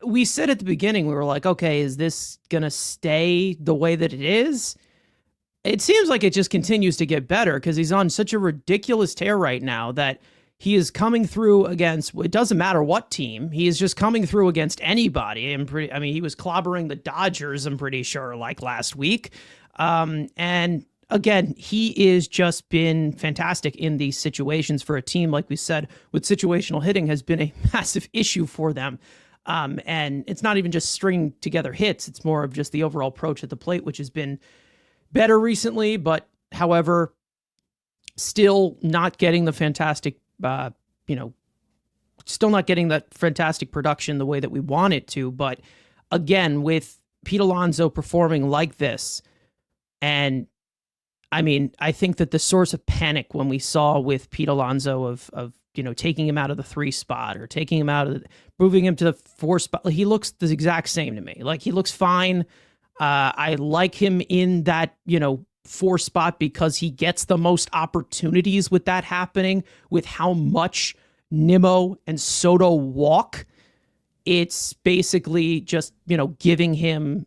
we said at the beginning, we were like, okay, is this going to stay the way that it is? It seems like it just continues to get better because he's on such a ridiculous tear right now that he is coming through against, it doesn't matter what team, he is just coming through against anybody. I mean, he was clobbering the Dodgers, I'm pretty sure, like last week. And again, he is just been fantastic in these situations for a team, like we said, with situational hitting has been a massive issue for them. And it's not even just stringing together hits. It's more of just the overall approach at the plate, which has been better recently, but however, still not getting the fantastic, still not getting that fantastic production the way that we want it to. But again, with Pete Alonso performing like this, and I mean, I think that the source of panic when we saw with Pete Alonso of taking him out of the 3 spot or taking him out of moving him to the 4 spot, he looks the exact same to me. Like, he looks fine. I like him in that, 4 spot because he gets the most opportunities with that happening, with how much Nimmo and Soto walk. It's basically just, giving him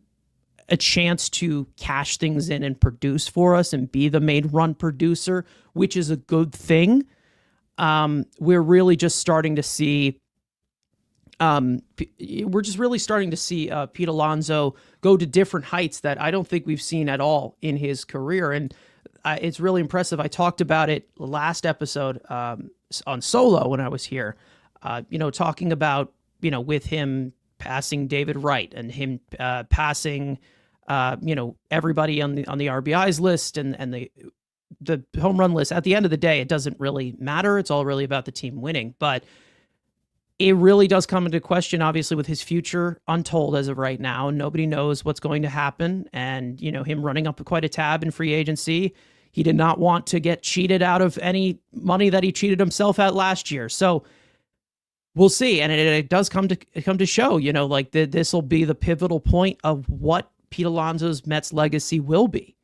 a chance to cash things in and produce for us and be the main run producer, which is a good thing. We're really just starting to see Pete Alonso go to different heights that I don't think we've seen at all in his career. And it's really impressive. I talked about it last episode on Solo when I was here, talking about, with him passing David Wright and him passing everybody on the RBIs list and the home run list. At the end of the day, it doesn't really matter. It's all really about the team winning. But it really does come into question, obviously, with his future untold as of right now. Nobody knows what's going to happen. And, him running up quite a tab in free agency. He did not want to get cheated out of any money that he cheated himself at last year. So we'll see. And it does come to show, this will be the pivotal point of what Pete Alonso's Mets legacy will be.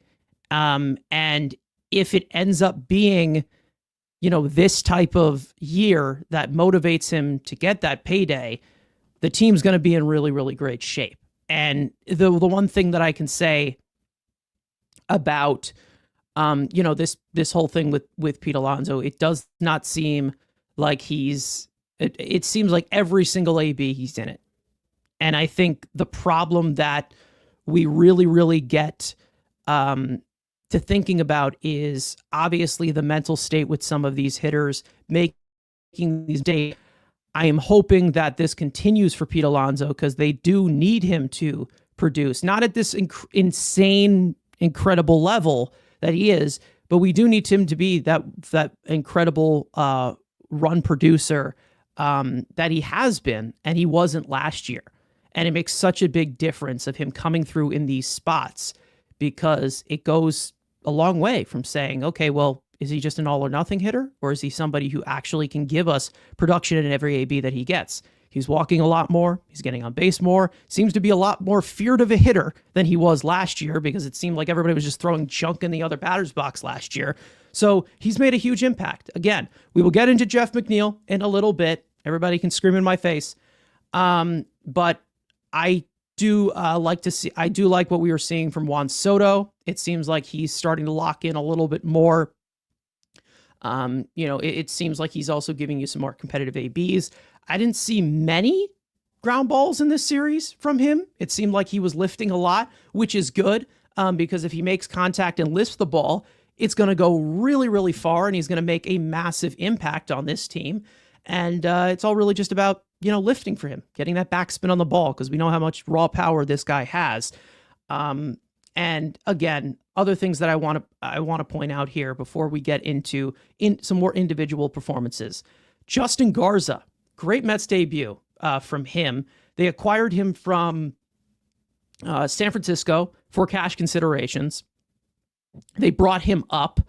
And if it ends up being, this type of year that motivates him to get that payday, the team's going to be in really, really great shape. And the one thing that I can say about, this whole thing with Pete Alonso, it does not seem like it seems like every single AB he's in it. And I think the problem that we really, really get to thinking about is obviously the mental state with some of these hitters making these days. I am hoping that this continues for Pete Alonso because they do need him to produce, not at this insane, incredible level that he is, but we do need him to be that incredible run producer that he has been and he wasn't last year. And it makes such a big difference of him coming through in these spots because it goes a long way from saying, okay, well, is he just an all or nothing hitter? Or is he somebody who actually can give us production in every AB that he gets? He's walking a lot more. He's getting on base more. Seems to be a lot more feared of a hitter than he was last year because it seemed like everybody was just throwing junk in the other batter's box last year. So he's made a huge impact. Again, we will get into Jeff McNeil in a little bit. Everybody can scream in my face. But I do like what we were seeing from Juan Soto. It seems like he's starting to lock in a little bit more. It seems like he's also giving you some more competitive ABs. I didn't see many ground balls in this series from him. It seemed like he was lifting a lot, which is good because if he makes contact and lifts the ball, it's going to go really, really far and he's going to make a massive impact on this team. And it's all really just about, lifting for him, getting that backspin on the ball because we know how much raw power this guy has. And again, other things that I want to point out here before we get into some more individual performances. Justin Garza, great Mets debut from him. They acquired him from San Francisco for cash considerations. They brought him up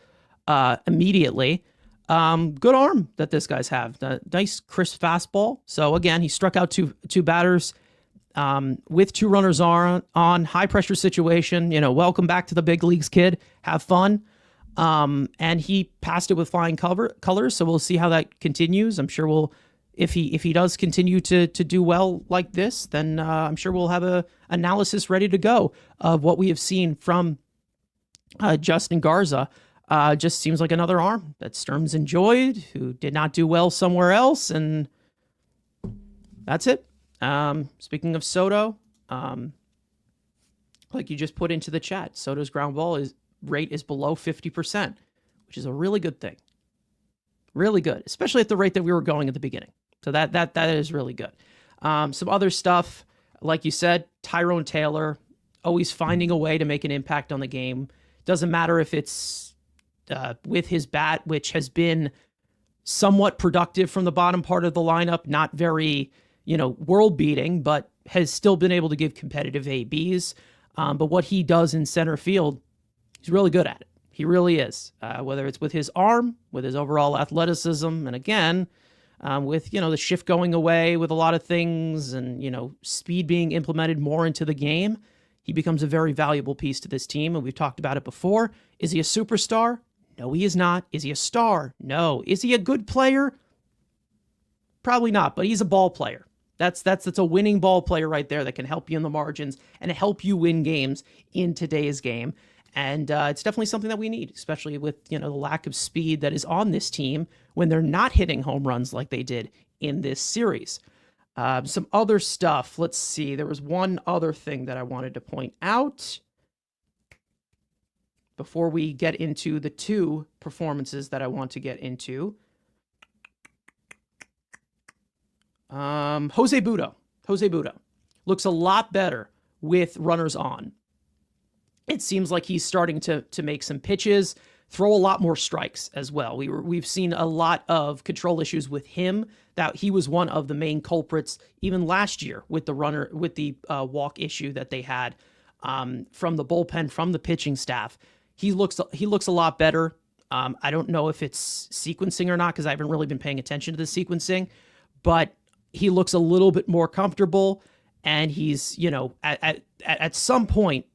immediately. Good arm that this guy's have. Nice crisp fastball. So again, he struck out two batters with two runners on high pressure situation. Welcome back to the big leagues, kid. Have fun. And he passed it with flying colors. So we'll see how that continues. I'm sure if he does continue to do well like this, then I'm sure we'll have a analysis ready to go of what we have seen from Justin Garza. Just seems like another arm that Sturms enjoyed, who did not do well somewhere else, and that's it. Speaking of Soto, like you just put into the chat, Soto's ground ball rate is below 50%, which is a really good thing. Really good, especially at the rate that we were going at the beginning. So that is really good. Some other stuff, like you said, Tyrone Taylor, always finding a way to make an impact on the game. Doesn't matter if it's with his bat, which has been somewhat productive from the bottom part of the lineup, not very, world beating, but has still been able to give competitive ABs. But what he does in center field, he's really good at it. He really is. Whether it's with his arm, with his overall athleticism, and again, with, the shift going away with a lot of things and, speed being implemented more into the game, he becomes a very valuable piece to this team. And we've talked about it before. Is he a superstar? No, he is not. Is he a star? No. Is he a good player? Probably not, but he's a ball player. That's a winning ball player right there that can help you in the margins and help you win games in today's game. And it's definitely something that we need, especially with, the lack of speed that is on this team when they're not hitting home runs like they did in this series. Some other stuff. Let's see. There was one other thing that I wanted to point out before we get into the two performances that I want to get into. Jose Butto looks a lot better with runners on. it seems like he's starting to make some pitches, throw a lot more strikes as well. We've seen a lot of control issues with him. That he was one of the main culprits even last year with the walk issue that they had from the bullpen, from the pitching staff. He looks a lot better. I don't know if it's sequencing or not because I haven't really been paying attention to the sequencing, but he looks a little bit more comfortable. And he's, at some point,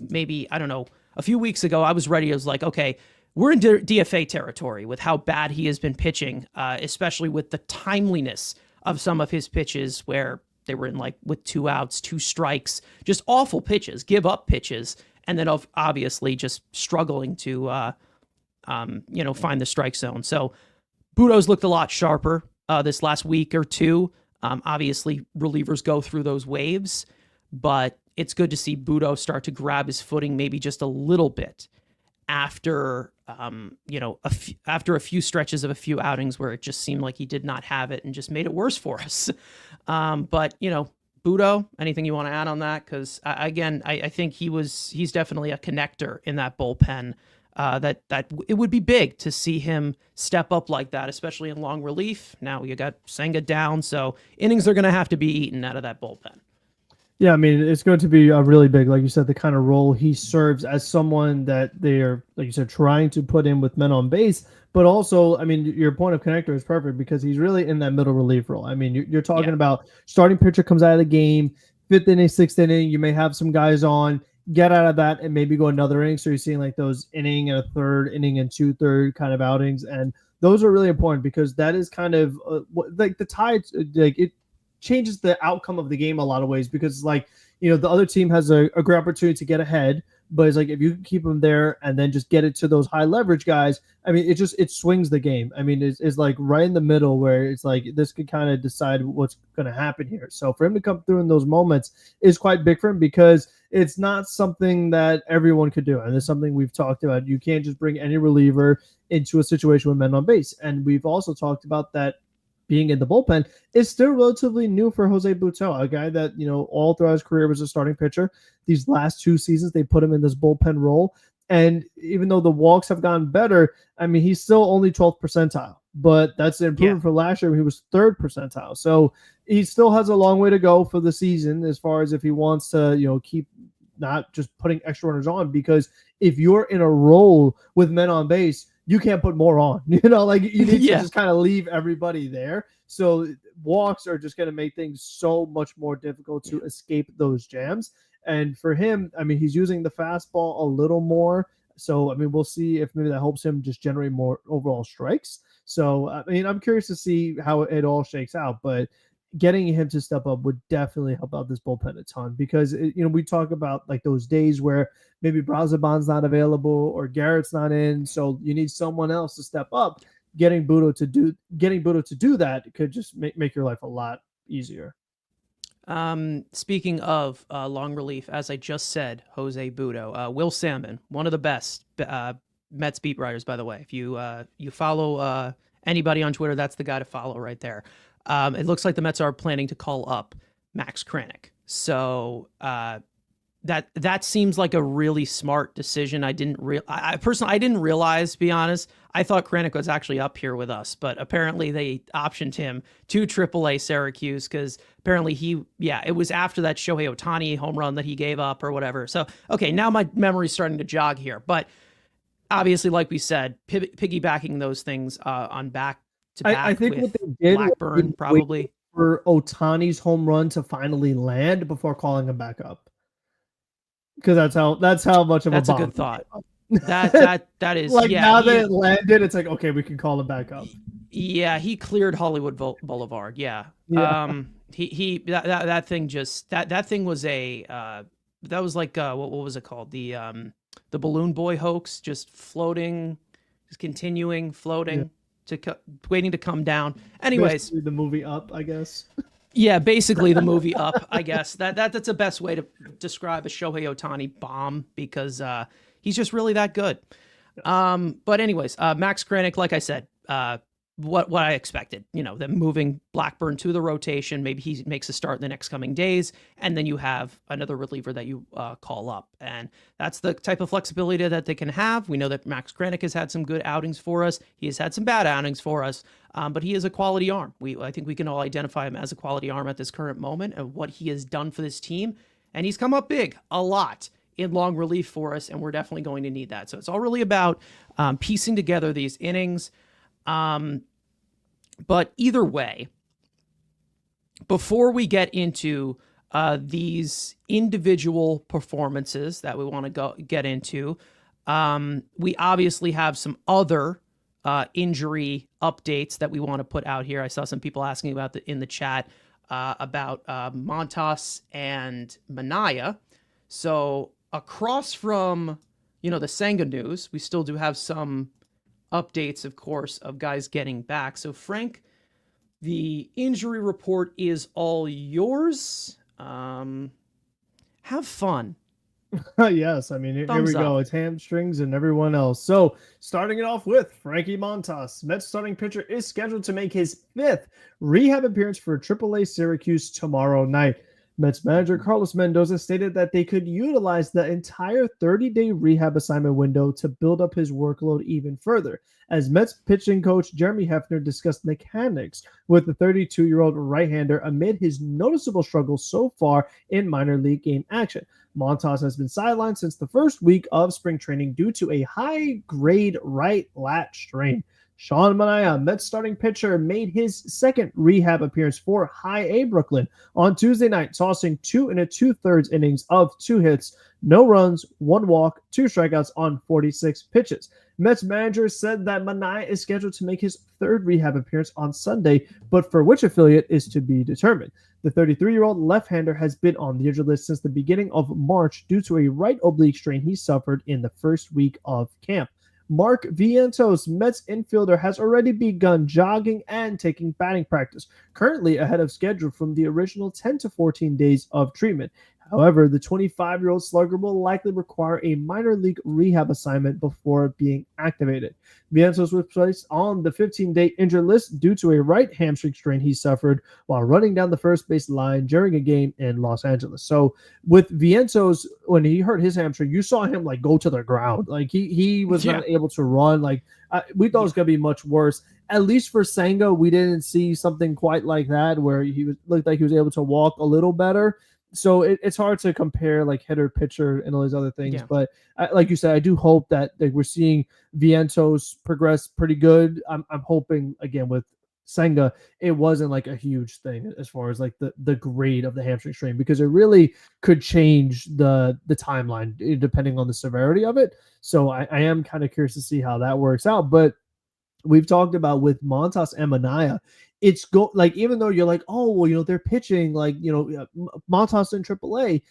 maybe, I don't know, a few weeks ago, I was like, okay, we're in DFA territory with how bad he has been pitching, especially with the timeliness of some of his pitches where they were in with 2 outs, 2 strikes, just awful pitches, give up pitches. And then obviously just struggling to, find the strike zone. So Budo's looked a lot sharper this last week or two. Obviously, relievers go through those waves, but it's good to see Budo start to grab his footing maybe just a little bit after, after a few stretches of a few outings where it just seemed like he did not have it and just made it worse for us. But Budo, anything you want to add on that? Because I think he's definitely a connector in that bullpen. That it would be big to see him step up like that, especially in long relief. Now you got Senga down, so innings are going to have to be eaten out of that bullpen. Yeah, I mean, it's going to be a really big, like you said, the kind of role he serves as someone that they are, like you said, trying to put in with men on base. But also, I mean, your point of connector is perfect because he's really in that middle relief role. I mean, you're talking about starting pitcher comes out of the game, 5th inning, 6th inning, you may have some guys on, get out of that and maybe go another inning. So you're seeing those inning and a third, inning and 2/3 kind of outings. And those are really important because that is kind of the tide, it changes the outcome of the game a lot of ways because the other team has a great opportunity to get ahead, but it's if you can keep them there and then just get it to those high leverage guys, I mean, it swings the game. I mean, it's right in the middle where it's this could kind of decide what's going to happen here. So for him to come through in those moments is quite big for him because it's not something that everyone could do. And it's something we've talked about. You can't just bring any reliever into a situation with men on base. And we've also talked about that being in the bullpen is still relatively new for Jose Butto, a guy that, all throughout his career was a starting pitcher. These last 2 seasons, they put him in this bullpen role. And even though the walks have gotten better, I mean, he's still only 12th percentile, but that's an improvement from last year when he was 3rd percentile. So he still has a long way to go for the season as far as if he wants to, keep not just putting extra runners on, because if you're in a role with men on base, you can't put more on, you need to just kind of leave everybody there. So walks are just going to make things so much more difficult to escape those jams. And for him, I mean, he's using the fastball a little more. So, I mean, we'll see if maybe that helps him just generate more overall strikes. So, I mean, I'm curious to see how it all shakes out, but getting him to step up would definitely help out this bullpen a ton because, we talk about those days where maybe Brazaban's not available or Garrett's not in. So you need someone else to step up. Getting Budo to do that could just make your life a lot easier. Speaking of long relief, as I just said, Jose Budo, Will Salmon, one of the best Mets beat writers, by the way. If you follow anybody on Twitter, that's the guy to follow right there. It looks like the Mets are planning to call up Max Kranick. So that seems like a really smart decision. I didn't realize, to be honest. I thought Kranick was actually up here with us, but apparently they optioned him to AAA Syracuse because apparently it was after that Shohei Ohtani home run that he gave up or whatever. So, okay, now my memory's starting to jog here. But obviously, like we said, piggybacking those things on back to back. I think with what they did Blackburn probably for Ohtani's home run to finally land before calling him back up. Because that's how much of that's a good thought. That is now that it landed, it's okay, we can call him back up. Yeah, he cleared Hollywood Boulevard. Yeah. He that thing just that thing was that was like what was it called, the balloon boy hoax, just floating, just continuing floating waiting to come down. Anyways, basically the movie Up, I guess. Yeah, basically the movie Up, I guess. That's the best way to describe a Shohei Ohtani bomb because he's just really that good. But anyways, Max Kranick, like I said, what I expected. Them moving Blackburn to the rotation. Maybe he makes a start in the next coming days, and then you have another reliever that you call up, and that's the type of flexibility that they can have. We know that Max Kranick has had some good outings for us. He has had some bad outings for us, but he is a quality arm. I think we can all identify him as a quality arm at this current moment and what he has done for this team, and he's come up big a lot in long relief for us, and we're definitely going to need that. So it's all really about piecing together these innings. But either way, before we get into these individual performances that we want to get into, we obviously have some other injury updates that we want to put out here. I saw some people asking about in the chat about Montas and Manaea. So across from the Senga news, we still do have some updates, of course, of guys getting back. So Frank, the injury report is all yours. Have fun. Yes, I mean, here we go. It's hamstrings and everyone else. So, starting it off with Frankie Montas. Mets starting pitcher is scheduled to make his 5th rehab appearance for AAA Syracuse tomorrow night. Mets manager Carlos Mendoza stated that they could utilize the entire 30-day rehab assignment window to build up his workload even further, as Mets pitching coach Jeremy Hefner discussed mechanics with the 32-year-old right-hander amid his noticeable struggles so far in minor league game action. Montas has been sidelined since the first week of spring training due to a high-grade right lat strain. Sean Manaea, Mets starting pitcher, made his 2nd rehab appearance for High A Brooklyn on Tuesday night, tossing 2 2/3 innings of 2 hits, no runs, 1 walk, 2 strikeouts on 46 pitches. Mets manager said that Manaea is scheduled to make his 3rd rehab appearance on Sunday, but for which affiliate is to be determined. The 33-year-old left-hander has been on the injured list since the beginning of March due to a right oblique strain he suffered in the first week of camp. Mark Vientos, Mets infielder, has already begun jogging and taking batting practice, currently ahead of schedule from the original 10 to 14 days of treatment. However, the 25-year-old slugger will likely require a minor league rehab assignment before being activated. Vientos was placed on the 15-day injured list due to a right hamstring strain he suffered while running down the first base line during a game in Los Angeles. So with Vientos, when he hurt his hamstring, you saw him go to the ground. He was not able to run. We thought it was going to be much worse. At least for Senga, we didn't see something quite like that where looked like he was able to walk a little better. So it's hard to compare hitter, pitcher, and all these other things. Yeah. But like you said, I do hope that we're seeing Vientos progress pretty good. I'm hoping, again, with Senga, it wasn't a huge thing as far as the grade of the hamstring strain, because it really could change the timeline depending on the severity of it. So I am kind of curious to see how that works out. But we've talked about with Montas and Manaea, it's even though you're oh, well, they're pitching Montas in AAA,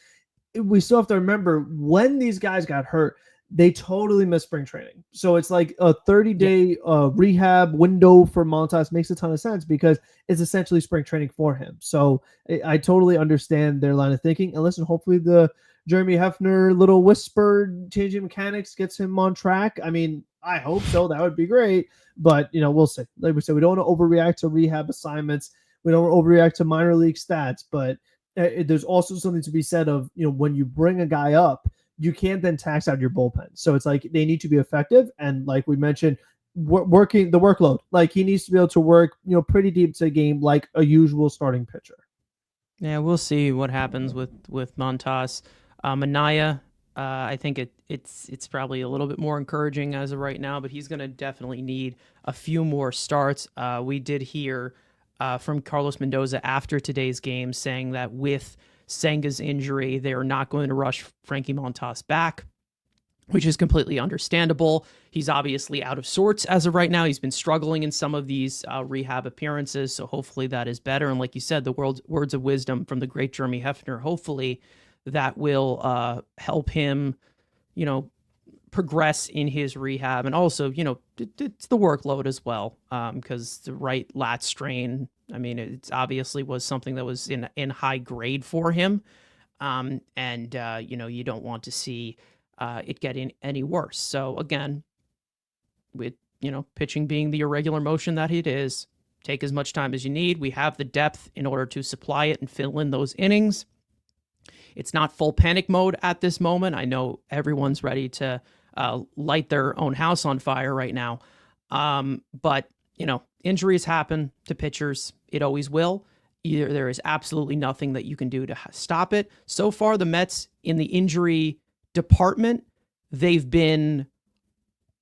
we still have to remember when these guys got hurt, they totally missed spring training. So it's a 30-day rehab window for Montas makes a ton of sense because it's essentially spring training for him. So I totally understand their line of thinking. And listen, hopefully the Jeremy Hefner little whisper changing mechanics gets him on track. I mean, I hope so. That would be great. But, we'll see. Like we said, we don't want to overreact to rehab assignments. We don't want to overreact to minor league stats. But there's also something to be said of, when you bring a guy up, you can't then tax out your bullpen. So it's they need to be effective. And like we mentioned, working the workload. He needs to be able to work, pretty deep to a game like a usual starting pitcher. Yeah, we'll see what happens with Montas. Manaea, I think it's probably a little bit more encouraging as of right now, but he's going to definitely need a few more starts. We did hear from Carlos Mendoza after today's game saying that with Senga's injury, they are not going to rush Frankie Montas back, which is completely understandable. He's obviously out of sorts as of right now. He's been struggling in some of these rehab appearances, so hopefully that is better. And like you said, the words of wisdom from the great Jeremy Hefner, hopefully that will help him, progress in his rehab. And also, it's the workload as well, because the right lat strain, I mean, it obviously was something that was in high grade for him. And you don't want to see it get any worse. So again, with pitching being the irregular motion that it is, take as much time as you need. We have the depth in order to supply it and fill in those innings. It's not full panic mode at this moment. I know everyone's ready to light their own house on fire right now. But, injuries happen to pitchers. It always will. There is absolutely nothing that you can do to stop it. So far, the Mets in the injury department, they've been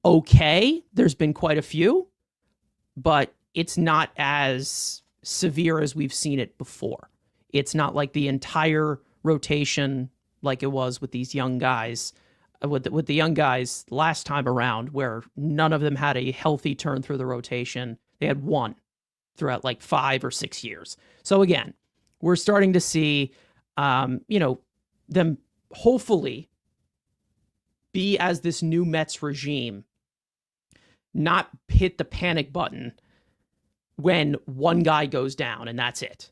okay. There's been quite a few, but it's not as severe as we've seen it before. It's not like the entire rotation like it was with these young guys, with the young guys last time around, where none of them had a healthy turn through the rotation. They had one throughout like 5 or 6 years. So again, we're starting to see, them hopefully be as this new Mets regime, not hit the panic button when one guy goes down and that's it.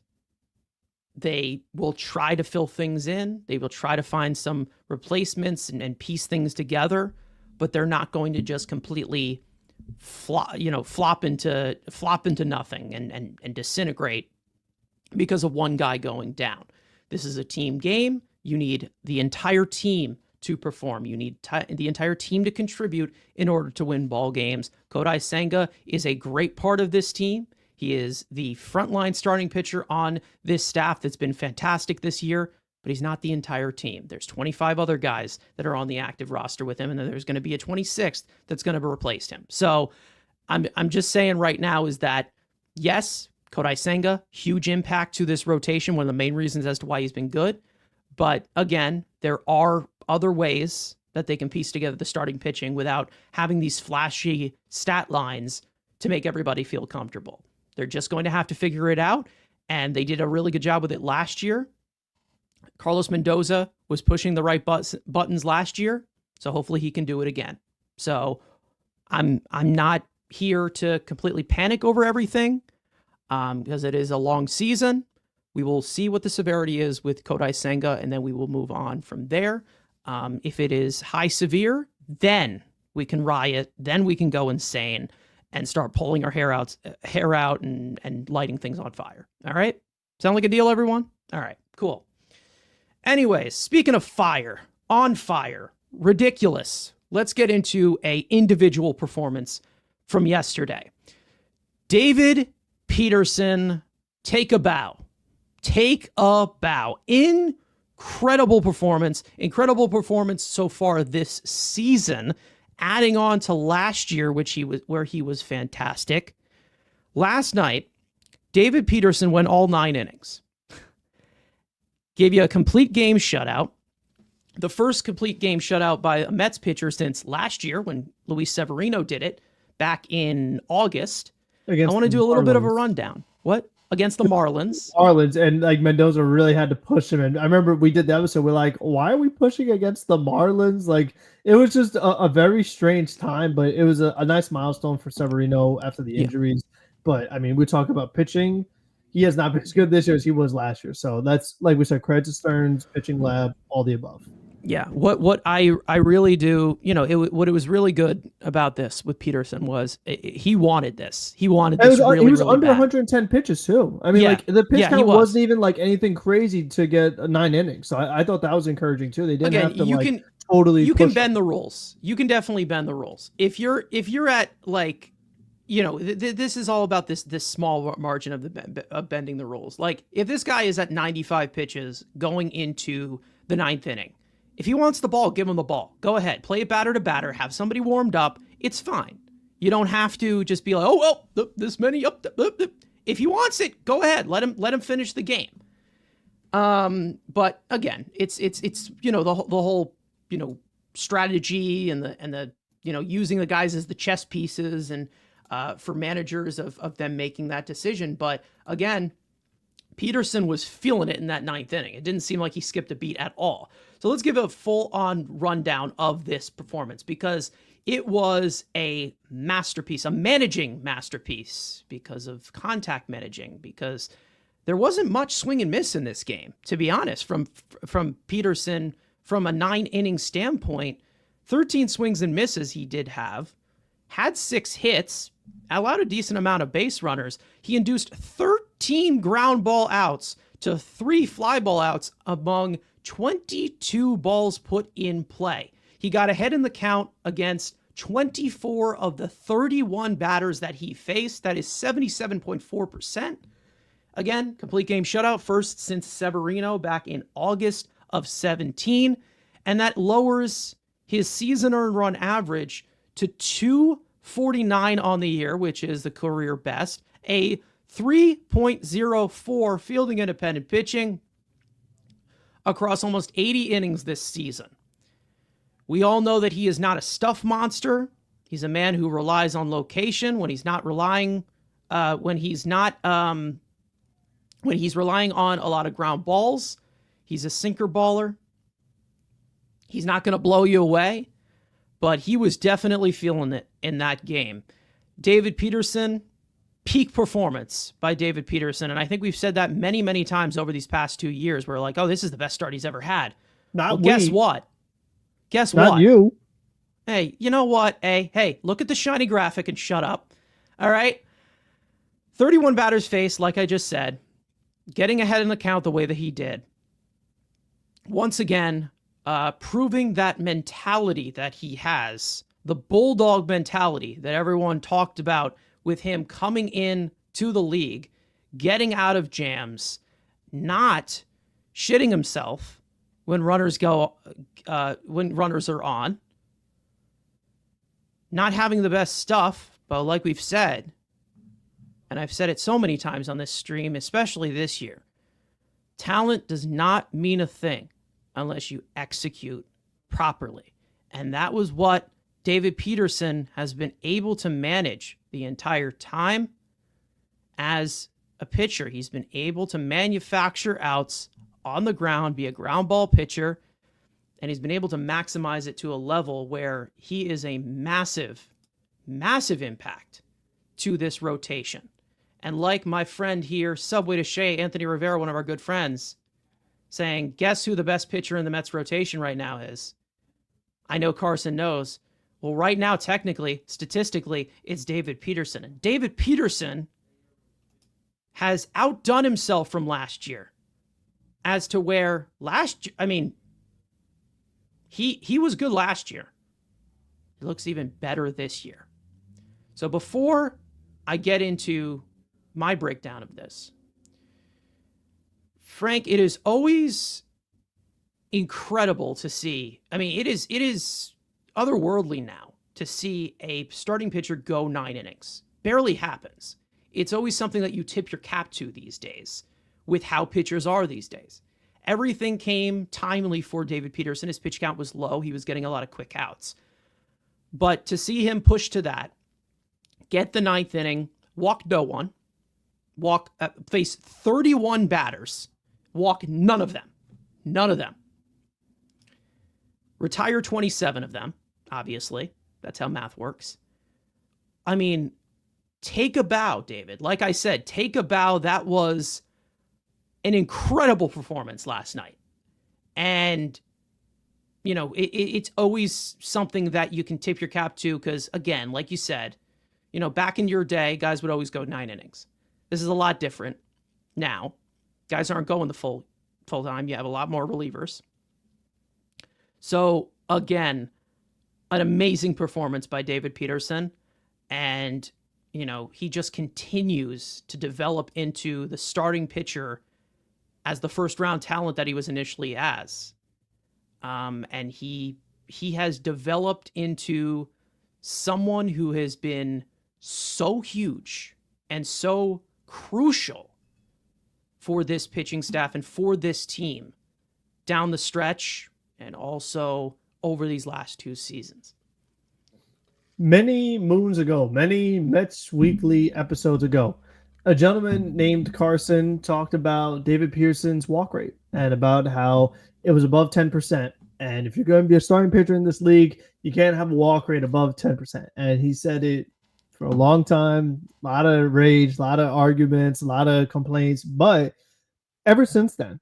They will try to fill things in. They will try to find some replacements and piece things together, but they're not going to just completely flop into nothing and disintegrate because of one guy going down. This is a team game. You need the entire team to perform. You need the entire team to contribute in order to win ball games. Kodai Senga is a great part of this team. He is the frontline starting pitcher on this staff that's been fantastic this year, but he's not the entire team. There's 25 other guys that are on the active roster with him, and then there's going to be a 26th that's going to replace him. So I'm just saying right now is that, yes, Kodai Senga, huge impact to this rotation, one of the main reasons as to why he's been good. But again, there are other ways that they can piece together the starting pitching without having these flashy stat lines to make everybody feel comfortable. They're just going to have to figure it out, and they did a really good job with it last year. Carlos Mendoza was pushing the right buttons last year, so hopefully he can do it again. So I'm not here to completely panic over everything because it is a long season. We will see what the severity is with Kodai Senga, and then we will move on from there. If it is high severe, then we can riot, then we can go insane and start pulling our hair out and lighting things on fire. All right? Sound like a deal, everyone? All right, cool. Anyways, speaking of fire, on fire, ridiculous. Let's get into a individual performance from yesterday. David Peterson, take a bow. Take a bow. Incredible performance so far this season, adding on to last year, where he was fantastic. Last night, David Peterson went all 9 innings. Gave you a complete game shutout. The first complete game shutout by a Mets pitcher since last year when Luis Severino did it back in August. I want to do a little bit of a rundown. What? Against the Marlins. And like Mendoza really had to push him. And I remember we did the episode. We're like, why are we pushing against the Marlins? Like, it was just a very strange time, but it was a nice milestone for Severino after the injuries. But I mean, we talk about pitching. He has not been as good this year as he was last year. So that's, like we said, credit to Stearns, pitching lab, all the above. Yeah, what I really do, what it was really good about this with Peterson was he wanted this. He wanted this really, he was really under bad. 110 pitches too. I mean, like the pitch count wasn't even like anything crazy to get 9 innings. So I thought that was encouraging too. They didn't have to totally. You can bend the rules. You can definitely bend the rules. If you're at like, this is all about this small margin of bending the rules. Like if this guy is at 95 pitches going into the 9th inning. If he wants the ball, give him the ball. Go ahead. Play it batter to batter. Have somebody warmed up. It's fine. You don't have to just be like, oh, well, this many up. If he wants it, go ahead. Let him finish the game. But again, it's the whole strategy and the using the guys as the chess pieces and for managers of them making that decision. But again, Peterson was feeling it in that 9th inning. It didn't seem like he skipped a beat at all. So let's give a full-on rundown of this performance because it was a masterpiece, a managing masterpiece because of contact managing, because there wasn't much swing and miss in this game, to be honest, from Peterson. From a 9-inning standpoint, 13 swings and misses he did have. had 6 hits, allowed a decent amount of base runners. He induced 13 ground ball outs to 3 fly ball outs among 22 balls put in play. He got ahead in the count against 24 of the 31 batters that he faced. That is 77.4%. Again, complete game shutout, first since Severino back in August of 17. And that lowers his season earned run average to 249 on the year, which is the career best, a 3.04 fielding independent pitching across almost 80 innings this season. We all know that he is not a stuff monster. He's a man who relies on location when he's relying on a lot of ground balls. He's a sinker baller. He's not going to blow you away, but he was definitely feeling it in that game. David Peterson, peak performance by David Peterson. And I think we've said that many, many times over these past 2 years. We're like, oh, this is the best start he's ever had. Guess what? Not you. Hey, you know what? Hey, look at the shiny graphic and shut up. All right? 31 batters faced, like I just said, getting ahead in the count the way that he did. Once again, proving that mentality that he has, the bulldog mentality that everyone talked about with him coming in to the league, getting out of jams, not shitting himself when runners are on, not having the best stuff, but like we've said, and I've said it so many times on this stream, especially this year, talent does not mean a thing unless you execute properly. And that was what David Peterson has been able to manage the entire time as a pitcher. He's been able to manufacture outs on the ground, be a ground ball pitcher, and he's been able to maximize it to a level where he is a massive, massive impact to this rotation. And like my friend here, Subway to Shea, Anthony Rivera, one of our good friends, saying, guess who the best pitcher in the Mets rotation right now is? I know Carson knows. Well, right now, technically, statistically, it's David Peterson. And David Peterson has outdone himself from last year as to where he was good last year. He looks even better this year. So before I get into my breakdown of this, Frank, it is always incredible to see. I mean, it is otherworldly now to see a starting pitcher go 9 innings. Barely happens. It's always something that you tip your cap to these days with how pitchers are these days. Everything came timely for David Peterson. His pitch count was low. He was getting a lot of quick outs. But to see him push to that, get the 9th inning, walk no one, face 31 batters, walk none of them. Retire 27 of them, obviously. That's how math works. I mean, take a bow, David. Like I said, take a bow. That was an incredible performance last night. And, you know, it's always something that you can tip your cap to because, again, like you said, you know, back in your day, guys would always go 9 innings. This is a lot different now. Guys aren't going the full time. You have a lot more relievers. So, again, an amazing performance by David Peterson. And, you know, he just continues to develop into the starting pitcher as the first round talent that he was initially as. And he has developed into someone who has been so huge and so crucial for this pitching staff and for this team down the stretch and also over these last 2 seasons. Many moons ago, many Mets Weekly episodes ago, a gentleman named Carson talked about David Peterson's walk rate and about how it was above 10%. And if you're going to be a starting pitcher in this league, you can't have a walk rate above 10%. And he said it for a long time, a lot of rage, a lot of arguments, a lot of complaints. But ever since then,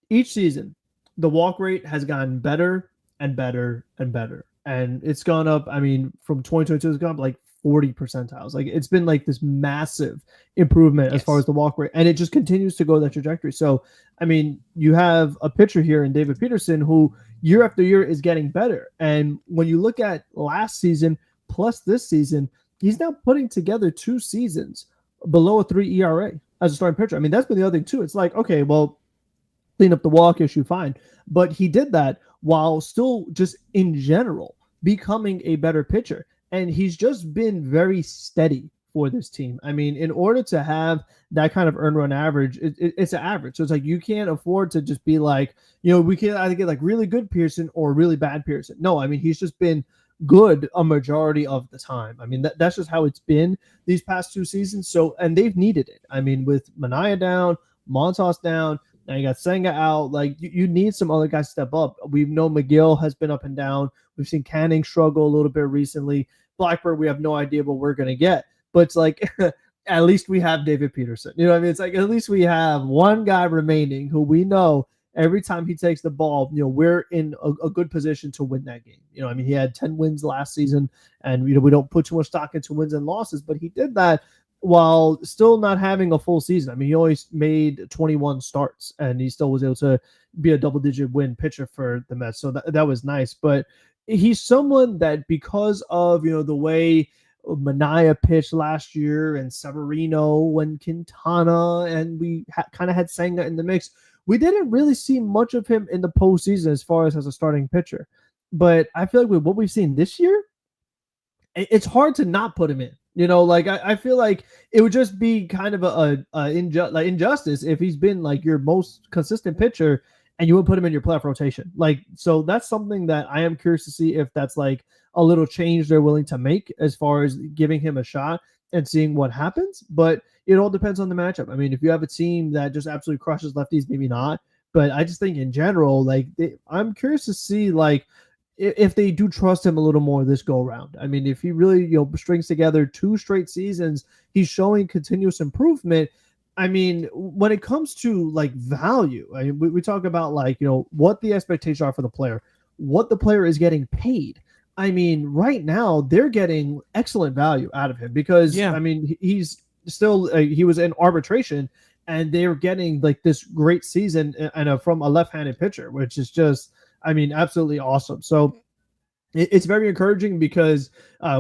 each season, the walk rate has gotten better and better and better. And it's gone up, I mean, from 2022, it's gone up like 40 percentiles. Like it's been like this massive improvement as far Yes. as the walk rate, and it just continues to go that trajectory. So, I mean, you have a pitcher here in David Peterson who year after year is getting better. And when you look at last season plus this season, he's now putting together 2 seasons below a 3 ERA as a starting pitcher. I mean, that's been the other thing too. It's like, okay, well, clean up the walk issue, fine. But he did that while still just in general becoming a better pitcher. And he's just been very steady for this team. I mean, in order to have that kind of earn run average, it's an average. So it's like you can't afford to just be like, we can either get like really good Pearson or really bad Pearson. No, I mean, he's just been good a majority of the time. I mean, that's just how it's been these past 2 seasons. So, and they've needed it. I mean, with Mania down, Montas down, now you got Senga out. Like you need some other guys to step up. We know McGill has been up and down. We've seen Canning struggle a little bit recently. Blackburn, we have no idea what we're going to get. But it's like, at least we have David Peterson. You know what I mean? It's like, at least we have one guy remaining who we know every time he takes the ball, we're in a good position to win that game. I mean, he had 10 wins last season, and, we don't put too much stock into wins and losses, but he did that while still not having a full season. I mean, he only made 21 starts, and he still was able to be a double-digit win pitcher for the Mets. So that was nice. But he's someone that, because of, the way Mania pitched last year and Severino when Quintana, and we kind of had Senga in the mix, we didn't really see much of him in the postseason as far as a starting pitcher. But I feel like with what we've seen this year, it's hard to not put him in. Like I feel like it would just be kind of injustice if he's been like your most consistent pitcher and you would put him in your playoff rotation. Like, so that's something that I am curious to see if that's like a little change they're willing to make as far as giving him a shot and seeing what happens. But it all depends on the matchup. I mean, if you have a team that just absolutely crushes lefties, maybe not. But I just think in general, like I'm curious to see like if they do trust him a little more this go around. I mean, if he really, strings together 2 straight seasons, he's showing continuous improvement. I mean, when it comes to like value, I mean, we talk about like, what the expectations are for the player, what the player is getting paid. I mean, right now they're getting excellent value out of him because, I mean, he's still, he was in arbitration and they're getting like this great season and from a left-handed pitcher, which is just, I mean, absolutely awesome. So it's very encouraging because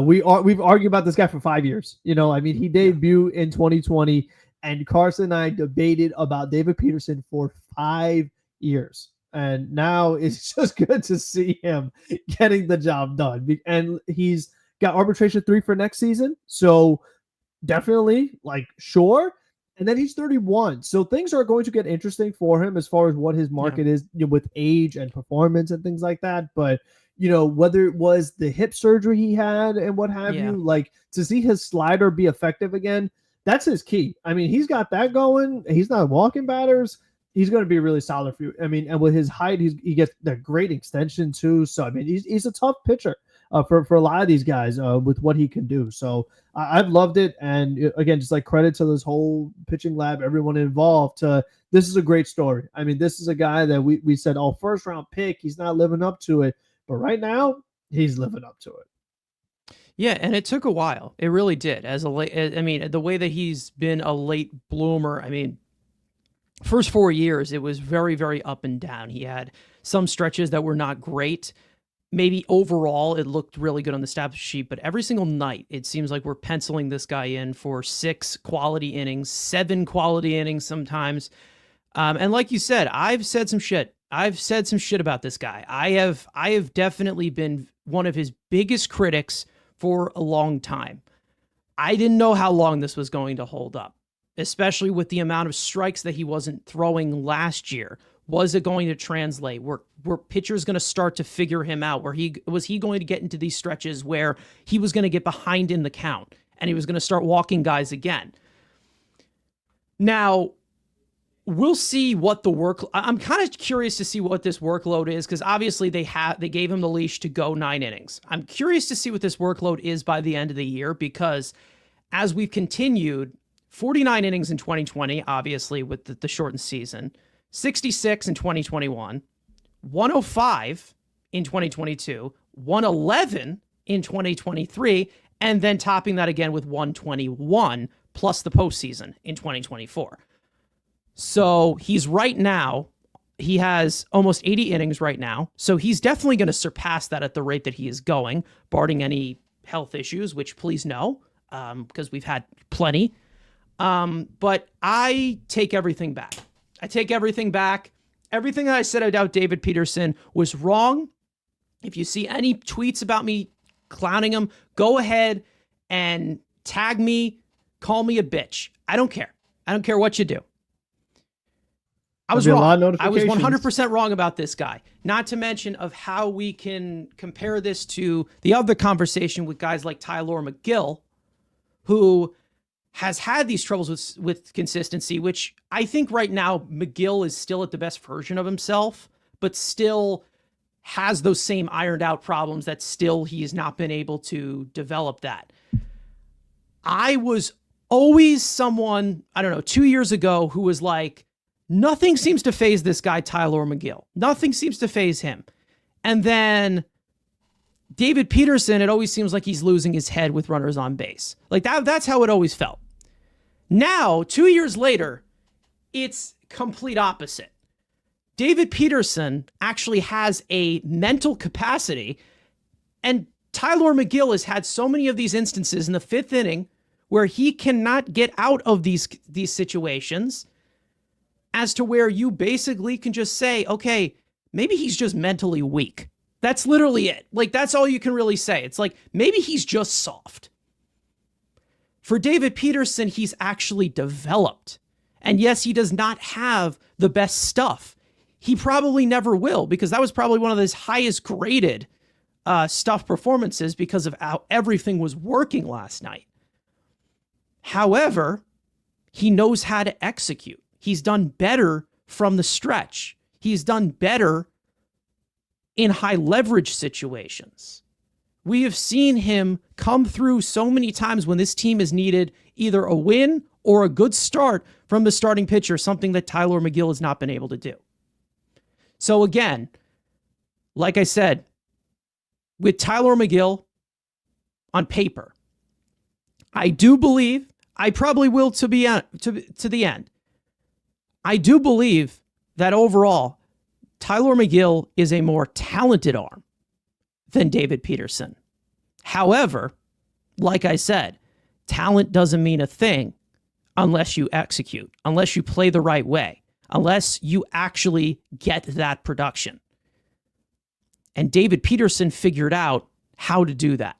we've argued about this guy for 5 years. I mean, he debuted in 2020, and Carson and I debated about David Peterson for 5 years. And now it's just good to see him getting the job done. And he's got arbitration 3 for next season. So definitely, like, sure. And then he's 31. So things are going to get interesting for him as far as what his market is with age and performance and things like that. But, whether it was the hip surgery he had and what have you, like to see his slider be effective again, that's his key. I mean, he's got that going. He's not walking batters. He's going to be really solid for you. I mean, and with his height, he gets the great extension too. So, I mean, he's a tough pitcher. For a lot of these guys with what he can do. So I've loved it. And again, just like credit to this whole pitching lab, everyone involved. This is a great story. I mean, this is a guy that we said, first round pick, he's not living up to it. But right now, he's living up to it. Yeah, and it took a while. It really did. I mean, the way that he's been a late bloomer, I mean, first 4 years, it was very, very up and down. He had some stretches that were not great. Maybe overall, it looked really good on the stat sheet, but every single night, it seems like we're penciling this guy in for 6 quality innings, 7 quality innings sometimes. And like you said, I've said some shit. I've said some shit about this guy. I have definitely been one of his biggest critics for a long time. I didn't know how long this was going to hold up, especially with the amount of strikes that he wasn't throwing last year. Was it going to translate? Were pitchers going to start to figure him out? Was he going to get into these stretches where he was going to get behind in the count and he was going to start walking guys again? Now, we'll see what the work. I'm kind of curious to see what this workload is because obviously they gave him the leash to go 9 innings. I'm curious to see what this workload is by the end of the year because as we've continued, 49 innings in 2020, obviously with the shortened season. 66 in 2021, 105 in 2022, 111 in 2023, and then topping that again with 121 plus the postseason in 2024. So he's right now, he has almost 80 innings right now. So he's definitely going to surpass that at the rate that he is going, barring any health issues, which please no, because we've had plenty. But I take everything back. I take everything back. Everything that I said about David Peterson was wrong. If you see any tweets about me clowning him, go ahead and tag me, call me a bitch. I don't care. I don't care what you do. I was wrong. I was 100% wrong about this guy. Not to mention of how we can compare this to the other conversation with guys like Tyler McGill, who has had these troubles with consistency, which I think right now McGill is still at the best version of himself, but still has those same ironed out problems that still he has not been able to develop that. I was always someone, I don't know, 2 years ago who was like, nothing seems to phase this guy, Tyler McGill. Nothing seems to phase him. And then David Peterson, it always seems like he's losing his head with runners on base. Like that's how it always felt. Now, 2 years later, it's complete opposite. David Peterson actually has a mental capacity, and Tyler McGill has had so many of these instances in the fifth inning where he cannot get out of these situations, as to where you basically can just say, okay, maybe he's just mentally weak. That's literally it. Like, that's all you can really say. It's like, maybe he's just soft. For David Peterson, he's actually developed. And yes, he does not have the best stuff. He probably never will, because that was probably one of his highest graded stuff performances because of how everything was working last night. However, he knows how to execute. He's done better from the stretch. He's done better in high leverage situations. We have seen him come through so many times when this team has needed either a win or a good start from the starting pitcher, something that Tyler McGill has not been able to do. So again, like I said, with Tyler McGill on paper, I do believe, I probably will to the end, I do believe that overall, Tyler McGill is a more talented arm than David Peterson. However, like I said, talent doesn't mean a thing unless you execute, unless you play the right way, unless you actually get that production. And David Peterson figured out how to do that.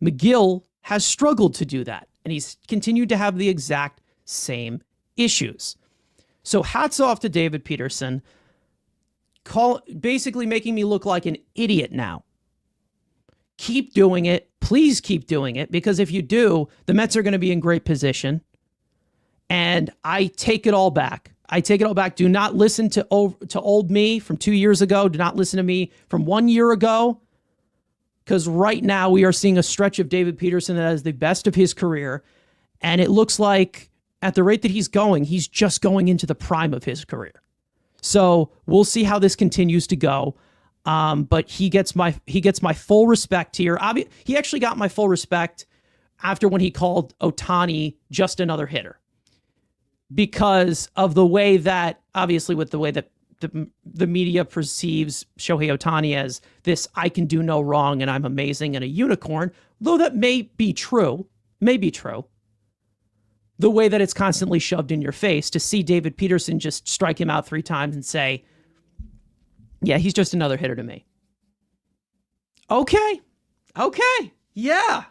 McGill has struggled to do that, and he's continued to have the exact same issues. So hats off to David Peterson, basically making me look like an idiot now. Keep doing it. Please keep doing it, because if you do, the Mets are going to be in great position. And I take it all back. I take it all back. Do not listen to old me from 2 years ago. Do not listen to me from 1 year ago, because right now we are seeing a stretch of David Peterson that is the best of his career. And it looks like at the rate that he's going, he's just going into the prime of his career. So we'll see how this continues to go. But he gets my full respect here. He actually got my full respect after when he called Ohtani just another hitter, because of the way that, obviously with the way that the media perceives Shohei Ohtani as this, I can do no wrong and I'm amazing and a unicorn, though that may be true. The way that it's constantly shoved in your face, to see David Peterson just strike him out 3 times and say, yeah, he's just another hitter to me. Okay. Yeah.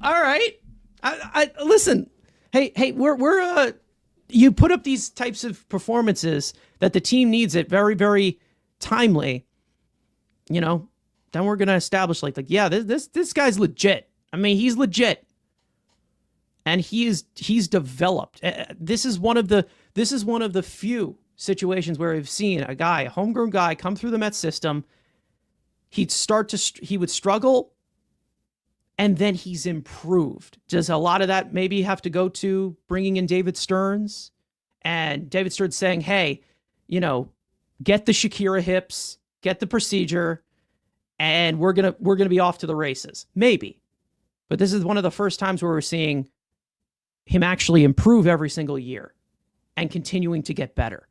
All right. I listen. Hey, we're you put up these types of performances that the team needs it very, very timely. You know, then we're gonna establish like yeah, this guy's legit. I mean, he's legit. And he's developed. This is one of the few situations where we've seen a homegrown guy, come through the Mets system. He would struggle, and then he's improved. Does a lot of that maybe have to go to bringing in David Stearns, and David Stearns saying, "Hey, get the Shakira hips, get the procedure, and we're gonna be off to the races." Maybe. But this is one of the first times where we're seeing him actually improve every single year and continuing to get better,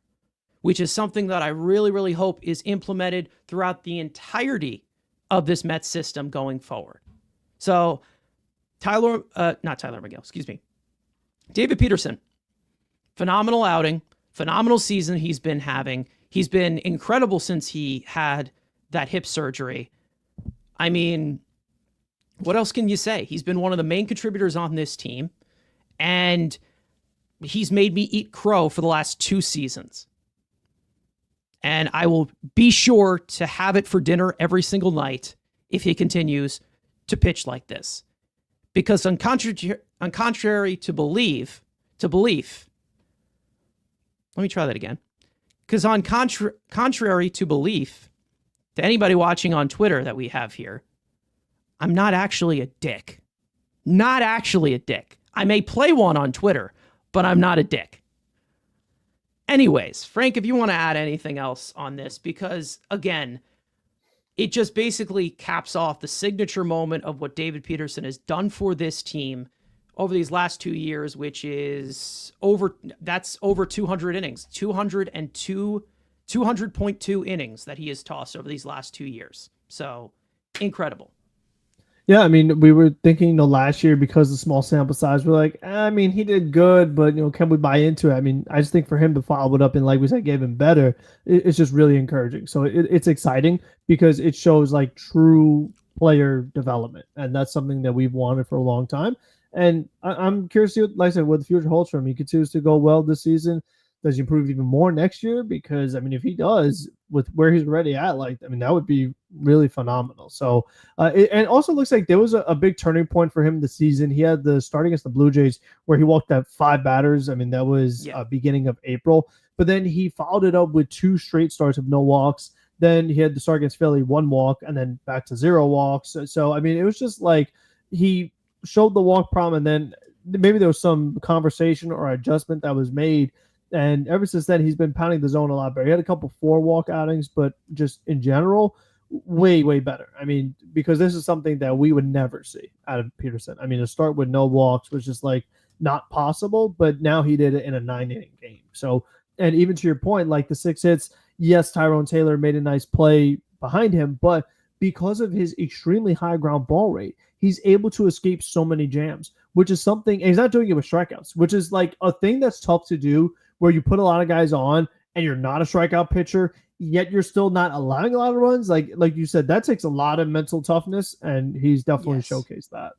which is something that I really, really hope is implemented throughout the entirety of this Mets system going forward. So not Tyler McGill, excuse me. David Peterson, phenomenal outing, phenomenal season he's been having. He's been incredible since he had that hip surgery. I mean, what else can you say? He's been one of the main contributors on this team, and he's made me eat crow for the last 2 seasons. And I will be sure to have it for dinner every single night if he continues to pitch like this. Because on contrary to belief, let me try that again. Because on contrary to belief, to anybody watching on Twitter that we have here, I'm not actually a dick. Not actually a dick. I may play one on Twitter, but I'm not a dick. Anyways, Frank, if you want to add anything else on this, because again, it just basically caps off the signature moment of what David Peterson has done for this team over these last 2 years, which is over 200 innings, 200.2 innings that he has tossed over these last 2 years. So incredible. Yeah, I mean, we were thinking, last year because of the small sample size, we're like, I mean, he did good, but, can we buy into it? I mean, I just think for him to follow it up and, like we said, give him better, it's just really encouraging. So it's exciting because it shows, like, true player development, and that's something that we've wanted for a long time. And I'm curious to see, like I said, what the future holds for him. He continues to go well this season. Does he improve even more next year? Because, I mean, if he does, with where he's already at, that would be really phenomenal. So, and also looks like there was a big turning point for him this season. He had the start against the Blue Jays where he walked out 5 batters. I mean, that was beginning of April. But then he followed it up with 2 straight starts of no walks. Then he had the start against Philly, 1 walk, and then back to 0 walks. So I mean, it was just like he showed the walk problem, and then maybe there was some conversation or adjustment that was made. And ever since then, he's been pounding the zone a lot better. He had a couple 4-walk outings, but just in general, way, way better. I mean, because this is something that we would never see out of Peterson. I mean, to start with no walks was just like not possible, but now he did it in a 9-inning game. So, and even to your point, like the 6 hits, yes, Tyrone Taylor made a nice play behind him, but because of his extremely high ground ball rate, he's able to escape so many jams, which is something, and he's not doing it with strikeouts, which is like a thing that's tough to do, where you put a lot of guys on and you're not a strikeout pitcher, yet you're still not allowing a lot of runs. Like you said, that takes a lot of mental toughness, and he's definitely showcased that.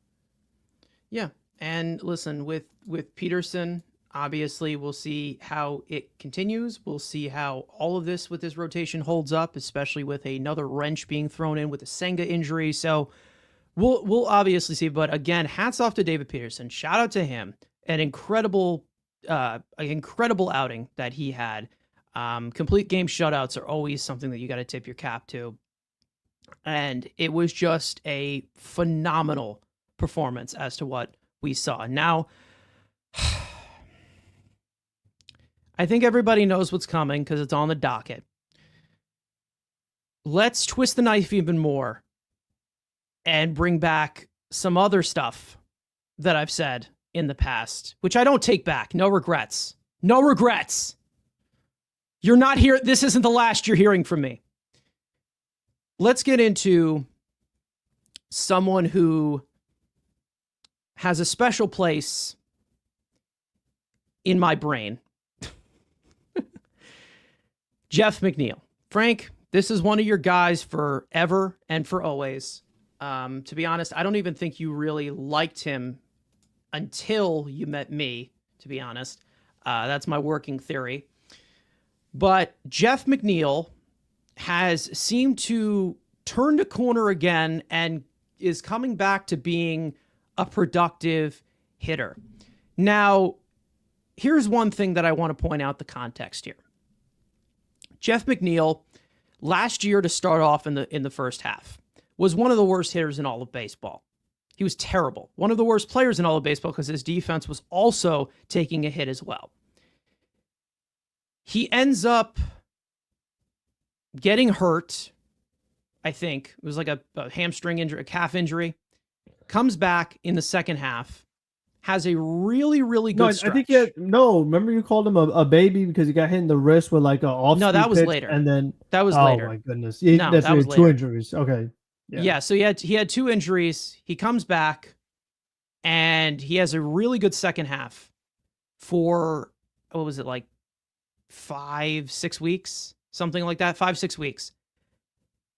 Yeah. And listen, with Peterson, obviously we'll see how it continues. We'll see how all of this with this rotation holds up, especially with another wrench being thrown in with a Senga injury. So we'll obviously see. But again, hats off to David Peterson. Shout out to him. An incredible outing that he had. Complete game shutouts are always something that you got to tip your cap to. And it was just a phenomenal performance as to what we saw. Now, I think everybody knows what's coming because it's on the docket. Let's twist the knife even more and bring back some other stuff that I've said in the past, which I don't take back. No regrets. No regrets. You're not here. This isn't the last you're hearing from me. Let's get into someone who has a special place in my brain. Jeff McNeil. Frank, this is one of your guys forever and for always. To be honest, I don't even think you really liked him until you met me, to be honest. That's my working theory. But Jeff McNeil has seemed to turn the corner again and is coming back to being a productive hitter. Now, here's one thing that I want to point out the context here. Jeff McNeil, last year to start off in the first half, was one of the worst hitters in all of baseball. He was terrible. One of the worst players in all of baseball because his defense was also taking a hit as well. He ends up getting hurt. I think it was like a hamstring injury, a calf injury. comes back in the second half, has a really, really good stretch. I think remember you called him a baby because he got hit in the wrist with like a off-speed that was pitch, later. and then that was oh later. my goodness, No, that was later. 2 injuries. Okay, yeah. So he had 2 injuries. He comes back, and he has a really good second half for what was it, like 5-6 weeks, something like that, 5-6 weeks.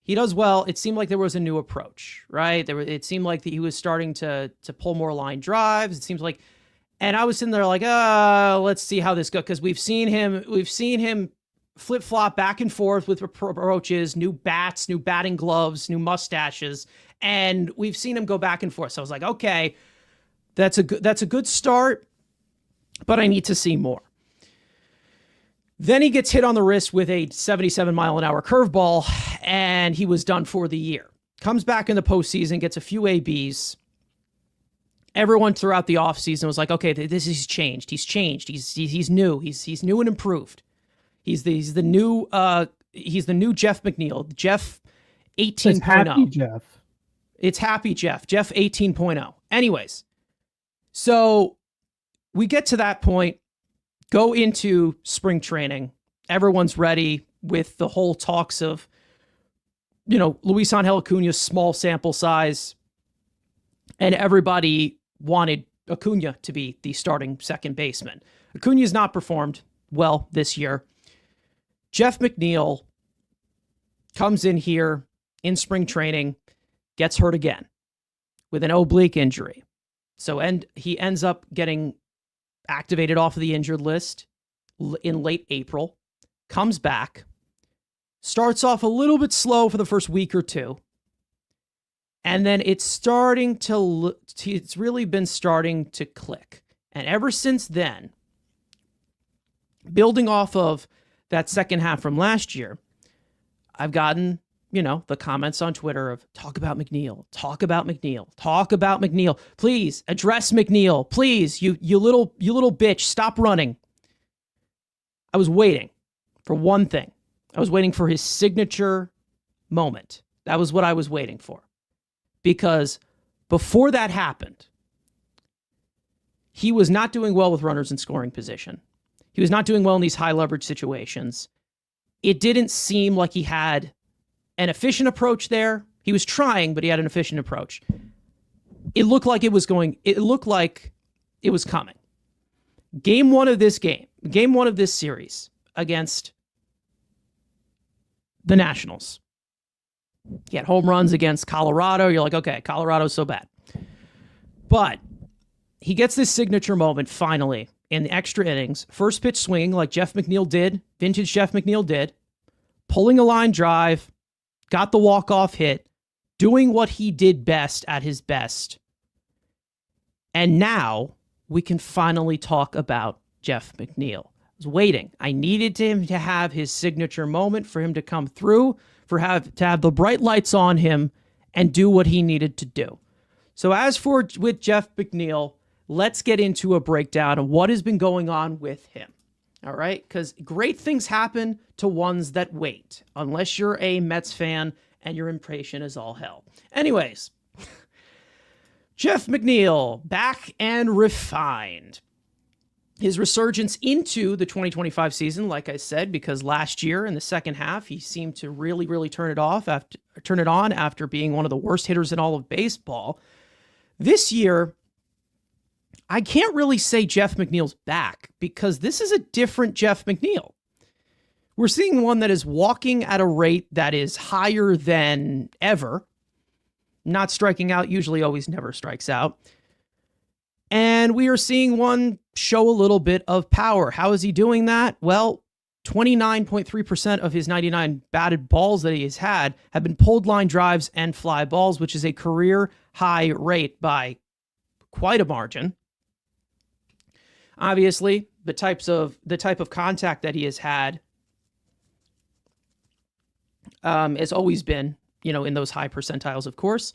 He does well. It seemed like there was a new approach, right? It seemed like that he was starting to pull more line drives. It seems like, and I was sitting there like, let's see how this goes, because we've seen him flip flop back and forth with approaches, new bats, new batting gloves, new mustaches, and we've seen him go back and forth. So I was like, okay, that's a good start, but I need to see more. Then he gets hit on the wrist with a 77-mile-an-hour curveball, and he was done for the year. Comes back in the postseason, gets a few ABs. Everyone throughout the offseason was like, okay, he's changed. He's changed. He's new. He's new and improved. He's the new Jeff McNeil. Jeff 18.0. It's happy Jeff. It's happy Jeff. Jeff 18.0. Anyways, so we get to that point. Go into spring training. Everyone's ready with the whole talks of, Luis Angel Acuna's small sample size. And everybody wanted Acuna to be the starting second baseman. Acuna's not performed well this year. Jeff McNeil comes in here in spring training, gets hurt again with an oblique injury. So he ends up getting activated off of the injured list in late April, comes back, starts off a little bit slow for the first week or two, and then it's really been starting to click. And ever since then, building off of that second half from last year, I've gotten, the comments on Twitter of talk about McNeil, talk about McNeil, talk about McNeil. Please address McNeil. Please, you little bitch, stop running. I was waiting for one thing. I was waiting for his signature moment. That was what I was waiting for. Because before that happened, he was not doing well with runners in scoring position. He was not doing well in these high leverage situations. It didn't seem like he had an efficient approach there. He was trying, but he had an efficient approach. It looked like it was coming. Game one of this series against the Nationals. He had home runs against Colorado. You're like, okay, Colorado's so bad. But he gets this signature moment finally in the extra innings. First pitch swinging like Jeff McNeil did, vintage Jeff McNeil did, pulling a line drive, got the walk-off hit, doing what he did best at his best. And now we can finally talk about Jeff McNeil. I was waiting. I needed him to have his signature moment, for him to come through, to have the bright lights on him and do what he needed to do. So with Jeff McNeil, let's get into a breakdown of what has been going on with him. All right? Because great things happen to ones that wait, unless you're a Mets fan and you're impatient as all hell. Anyways, Jeff McNeil, back and refined. His resurgence into the 2025 season, like I said, because last year in the second half, he seemed to really, really turn it on after being one of the worst hitters in all of baseball. This year, I can't really say Jeff McNeil's back, because this is a different Jeff McNeil. We're seeing one that is walking at a rate that is higher than ever. Not striking out, usually always never strikes out. And we are seeing one show a little bit of power. How is he doing that? Well, 29.3% of his 99 batted balls that he has had have been pulled line drives and fly balls, which is a career high rate by quite a margin. Obviously, the type of contact that he has had has always been, in those high percentiles, of course.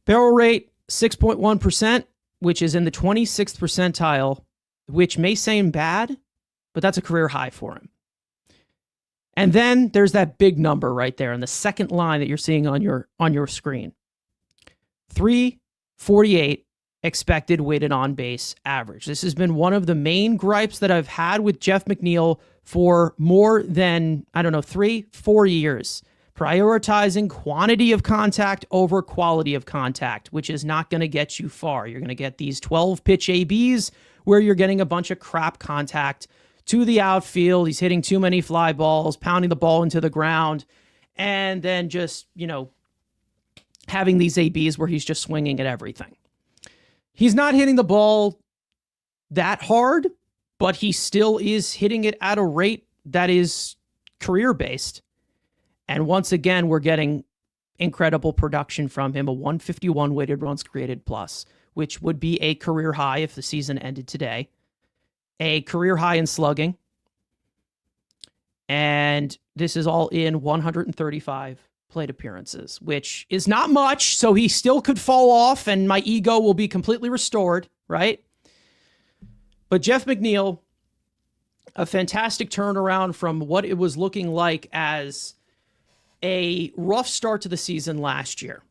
Barrel rate, 6.1%, which is in the 26th percentile, which may seem bad, but that's a career high for him. And then there's that big number right there in the second line that you're seeing on your screen. 3 .48 expected weighted on base average. This has been one of the main gripes that I've had with Jeff McNeil for more than, 3-4 years. Prioritizing quantity of contact over quality of contact, which is not going to get you far. You're going to get these 12 pitch ABs where you're getting a bunch of crap contact to the outfield. He's hitting too many fly balls, pounding the ball into the ground, and then just, having these ABs where he's just swinging at everything. He's not hitting the ball that hard, but he still is hitting it at a rate that is career-based. And once again, we're getting incredible production from him, a 151 weighted runs created plus, which would be a career high if the season ended today, a career high in slugging. And this is all in 135 plate appearances, which is not much. So he still could fall off and my ego will be completely restored, right? But Jeff McNeil, a fantastic turnaround from what it was looking like as a rough start to the season last year.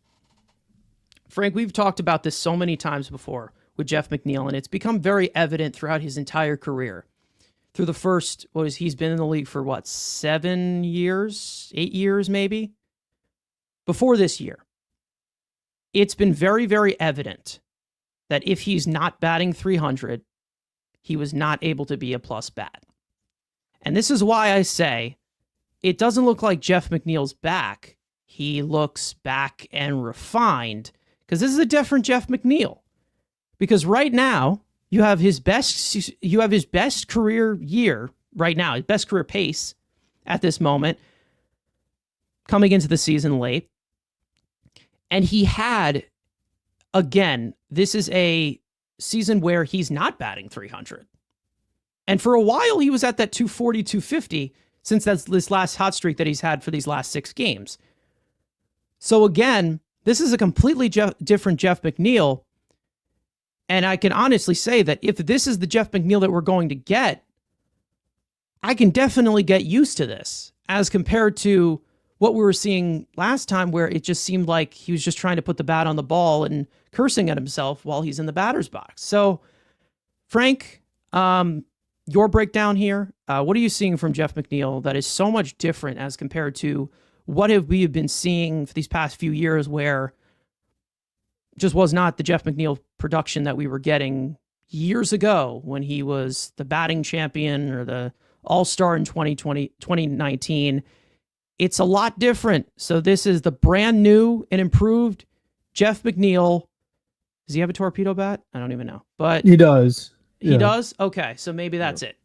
Frank, we've talked about this so many times before with Jeff McNeil, and it's become very evident throughout his entire career. Through the first, he's been in the league for 7 years, 8 years maybe? Before this year. It's been very, very evident that if he's not batting 300, he was not able to be a plus bat. And this is why I say, it doesn't look like Jeff McNeil's back. He looks back and refined because this is a different Jeff McNeil. Because right now, you have his best career year right now, his best career pace at this moment, coming into the season late. And he had, again, this is a season where he's not batting 300. And for a while, he was at that 240, 250, since that's this last hot streak that he's had for these last 6 games. So again, this is a completely different Jeff McNeil. And I can honestly say that if this is the Jeff McNeil that we're going to get, I can definitely get used to this as compared to what we were seeing last time, where it just seemed like he was just trying to put the bat on the ball and cursing at himself while he's in the batter's box. So, Frank, your breakdown here, what are you seeing from Jeff McNeil that is so much different as compared to what have we been seeing for these past few years, where just was not the Jeff McNeil production that we were getting years ago when he was the batting champion or the all-star in 2019. It's a lot different. So this is the brand new and improved Jeff McNeil. Does he have a torpedo bat? I don't even know, but he does. He does? Okay, so maybe that's it.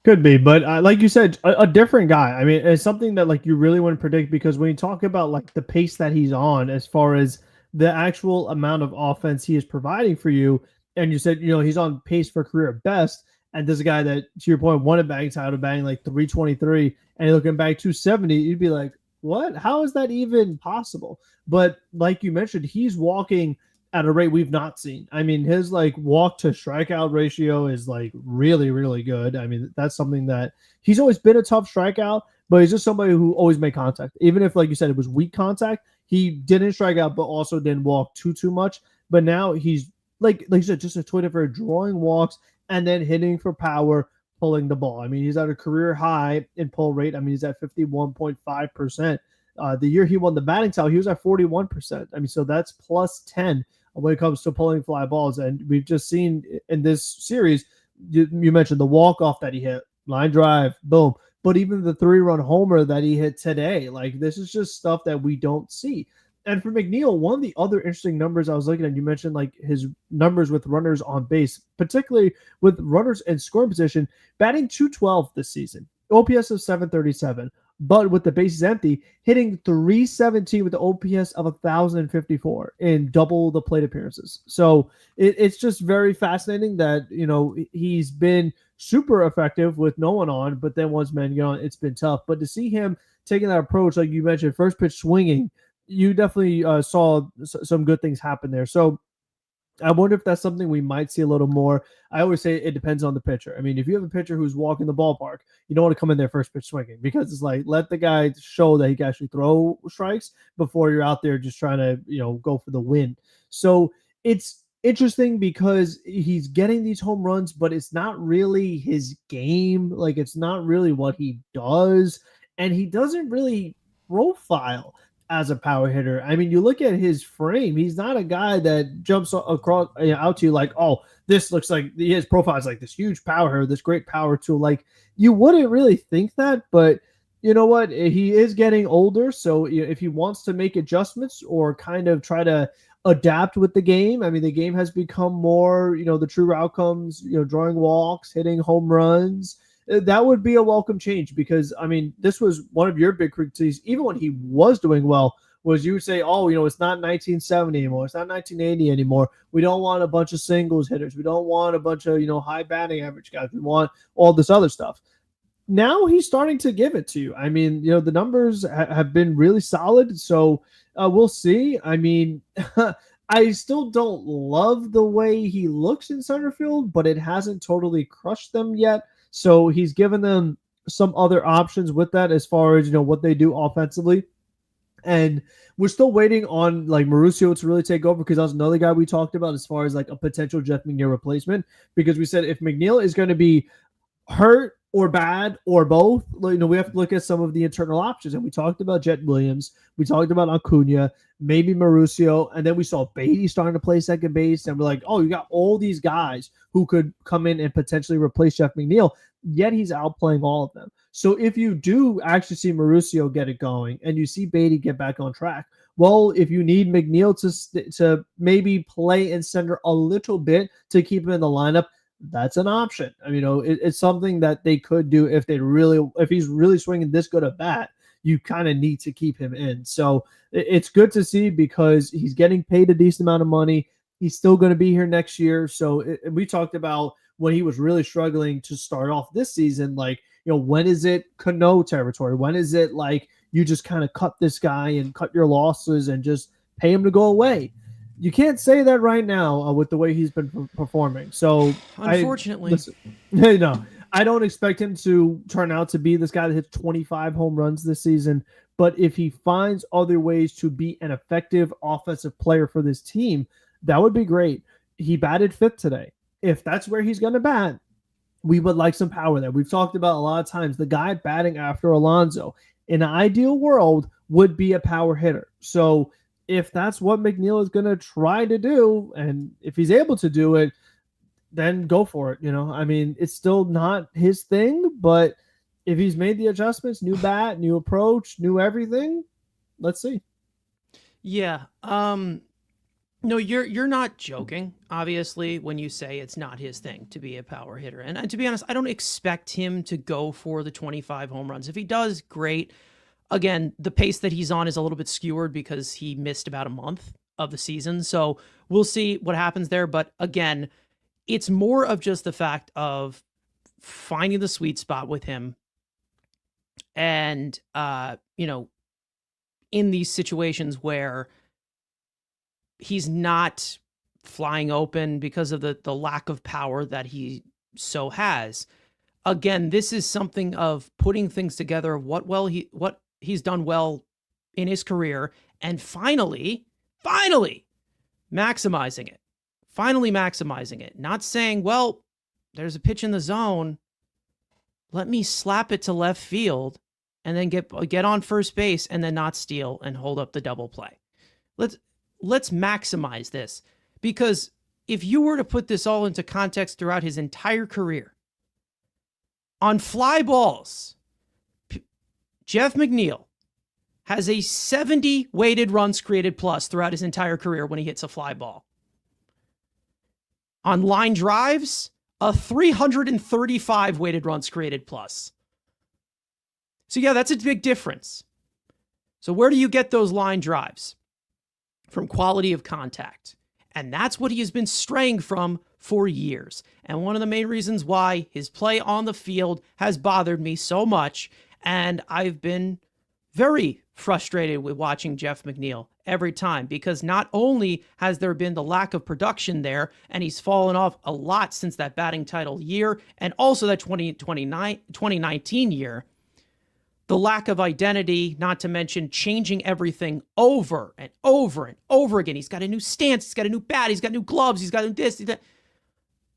Could be, but like you said, a different guy. I mean, it's something that you really wouldn't predict, because when you talk about the pace that he's on, as far as the actual amount of offense he is providing for you, and you said, he's on pace for career best, and there's a guy that, to your point, won a batting title, batting 323, and you're looking back 270, you'd be like, what? How is that even possible? But like you mentioned, he's walking at a rate we've not seen. I mean, his walk to strikeout ratio is really, really good. I mean, that's something that he's always been a tough strikeout, but he's just somebody who always made contact. Even if, like you said, it was weak contact, he didn't strike out, but also didn't walk too much. But now he's like you said, just a Twitter for drawing walks and then hitting for power, pulling the ball. I mean, he's at a career high in pull rate. I mean, he's at 51.5%. The year he won the batting title, he was at 41%. I mean, so that's plus 10 when it comes to pulling fly balls. And we've just seen in this series, you mentioned the walk-off that he hit, line drive, boom. But even the 3-run homer that he hit today, this is just stuff that we don't see. And for McNeil, one of the other interesting numbers I was looking at, you mentioned his numbers with runners on base, particularly with runners in scoring position, batting 212 this season, OPS of 737. But with the bases empty, hitting 317 with the OPS of 1,054 in double the plate appearances. So it's just very fascinating that, he's been super effective with no one on, but then once men get on, it's been tough. But to see him taking that approach, like you mentioned, first pitch swinging, you definitely saw some good things happen there. So I wonder if that's something we might see a little more. I always say it depends on the pitcher. I mean, if you have a pitcher who's walking the ballpark, you don't want to come in there first pitch swinging, because it's let the guy show that he can actually throw strikes before you're out there just trying to, go for the win. So it's interesting because he's getting these home runs, but it's not really his game. Like, it's not really what he does. And he doesn't really profile as a power hitter. I mean, you look at his frame, he's not a guy that jumps across out to you like, oh, this looks like his profile is like this huge power hitter, this great power tool. Like, you wouldn't really think that, but you know what? He is getting older, so if he wants to make adjustments or kind of try to adapt with the game, I mean, the game has become more, the true outcomes, drawing walks, hitting home runs. That would be a welcome change because, I mean, this was one of your big critiques, even when he was doing well, was you would say, oh, it's not 1970 anymore. It's not 1980 anymore. We don't want a bunch of singles hitters. We don't want a bunch of, high batting average guys. We want all this other stuff. Now he's starting to give it to you. I mean, the numbers have been really solid. So we'll see. I mean, I still don't love the way he looks in center field, but it hasn't totally crushed them yet. So he's given them some other options with that as far as, what they do offensively. And we're still waiting on like Mauricio to really take over because that was another guy we talked about as far as like a potential Jeff McNeil replacement. Because we said if McNeil is going to be hurt or bad or both, we have to look at some of the internal options. And we talked about Jet Williams, we talked about Acuna, maybe Mauricio, and then we saw Beatty starting to play second base, and we're like, oh, you got all these guys who could come in and potentially replace Jeff McNeil, yet he's outplaying all of them. So if you do actually see Mauricio get it going and you see Beatty get back on track, well, if you need McNeil to maybe play in center a little bit to keep him in the lineup, that's an option. I mean, it's something that they could do if he's really swinging this good a bat. You kind of need to keep him in. So it's good to see because he's getting paid a decent amount of money. He's still going to be here next year. So we talked about when he was really struggling to start off this season, like, when is it Cano territory? When is it like you just kind of cut this guy and cut your losses and just pay him to go away? You can't say that right now with the way he's been performing. So unfortunately, I don't expect him to turn out to be this guy that hits 25 home runs this season. But if he finds other ways to be an effective offensive player for this team, that would be great. He batted fifth today. If that's where he's going to bat, we would like some power there. We've talked about a lot of times the guy batting after Alonso in an ideal world would be a power hitter. So if that's what McNeil is going to try to do, and if he's able to do it, then go for it. I mean, it's still not his thing, but if he's made the adjustments, new bat, new approach, new everything, let's see. Yeah. No, you're not joking, obviously, when you say it's not his thing to be a power hitter. And to be honest, I don't expect him to go for the 25 home runs. If he does, great. Again, the pace that he's on is a little bit skewered because he missed about a month of the season. So we'll see what happens there. But again, it's more of just the fact of finding the sweet spot with him. And, in these situations where he's not flying open because of the lack of power that he so has. Again, this is something of putting things together of what he's done well in his career and finally maximizing it. Finally maximizing it. Not saying, well, there's a pitch in the zone. Let me slap it to left field and then get on first base and then not steal and hold up the double play. Let's maximize this, because if you were to put this all into context throughout his entire career, on fly balls, Jeff McNeil has a 70 weighted runs created plus throughout his entire career when he hits a fly ball. On line drives, a 335 weighted runs created plus. So yeah, that's a big difference. So where do you get those line drives? From quality of contact. And that's what he has been straying from for years. And one of the main reasons why his play on the field has bothered me so much. And I've been very frustrated with watching Jeff McNeil every time, because not only has there been the lack of production there, and he's fallen off a lot since that batting title year, and also that 2019 year, the lack of identity, not to mention changing everything over and over and over again. He's got a new stance, he's got a new bat, he's got new gloves, he's got new this, that.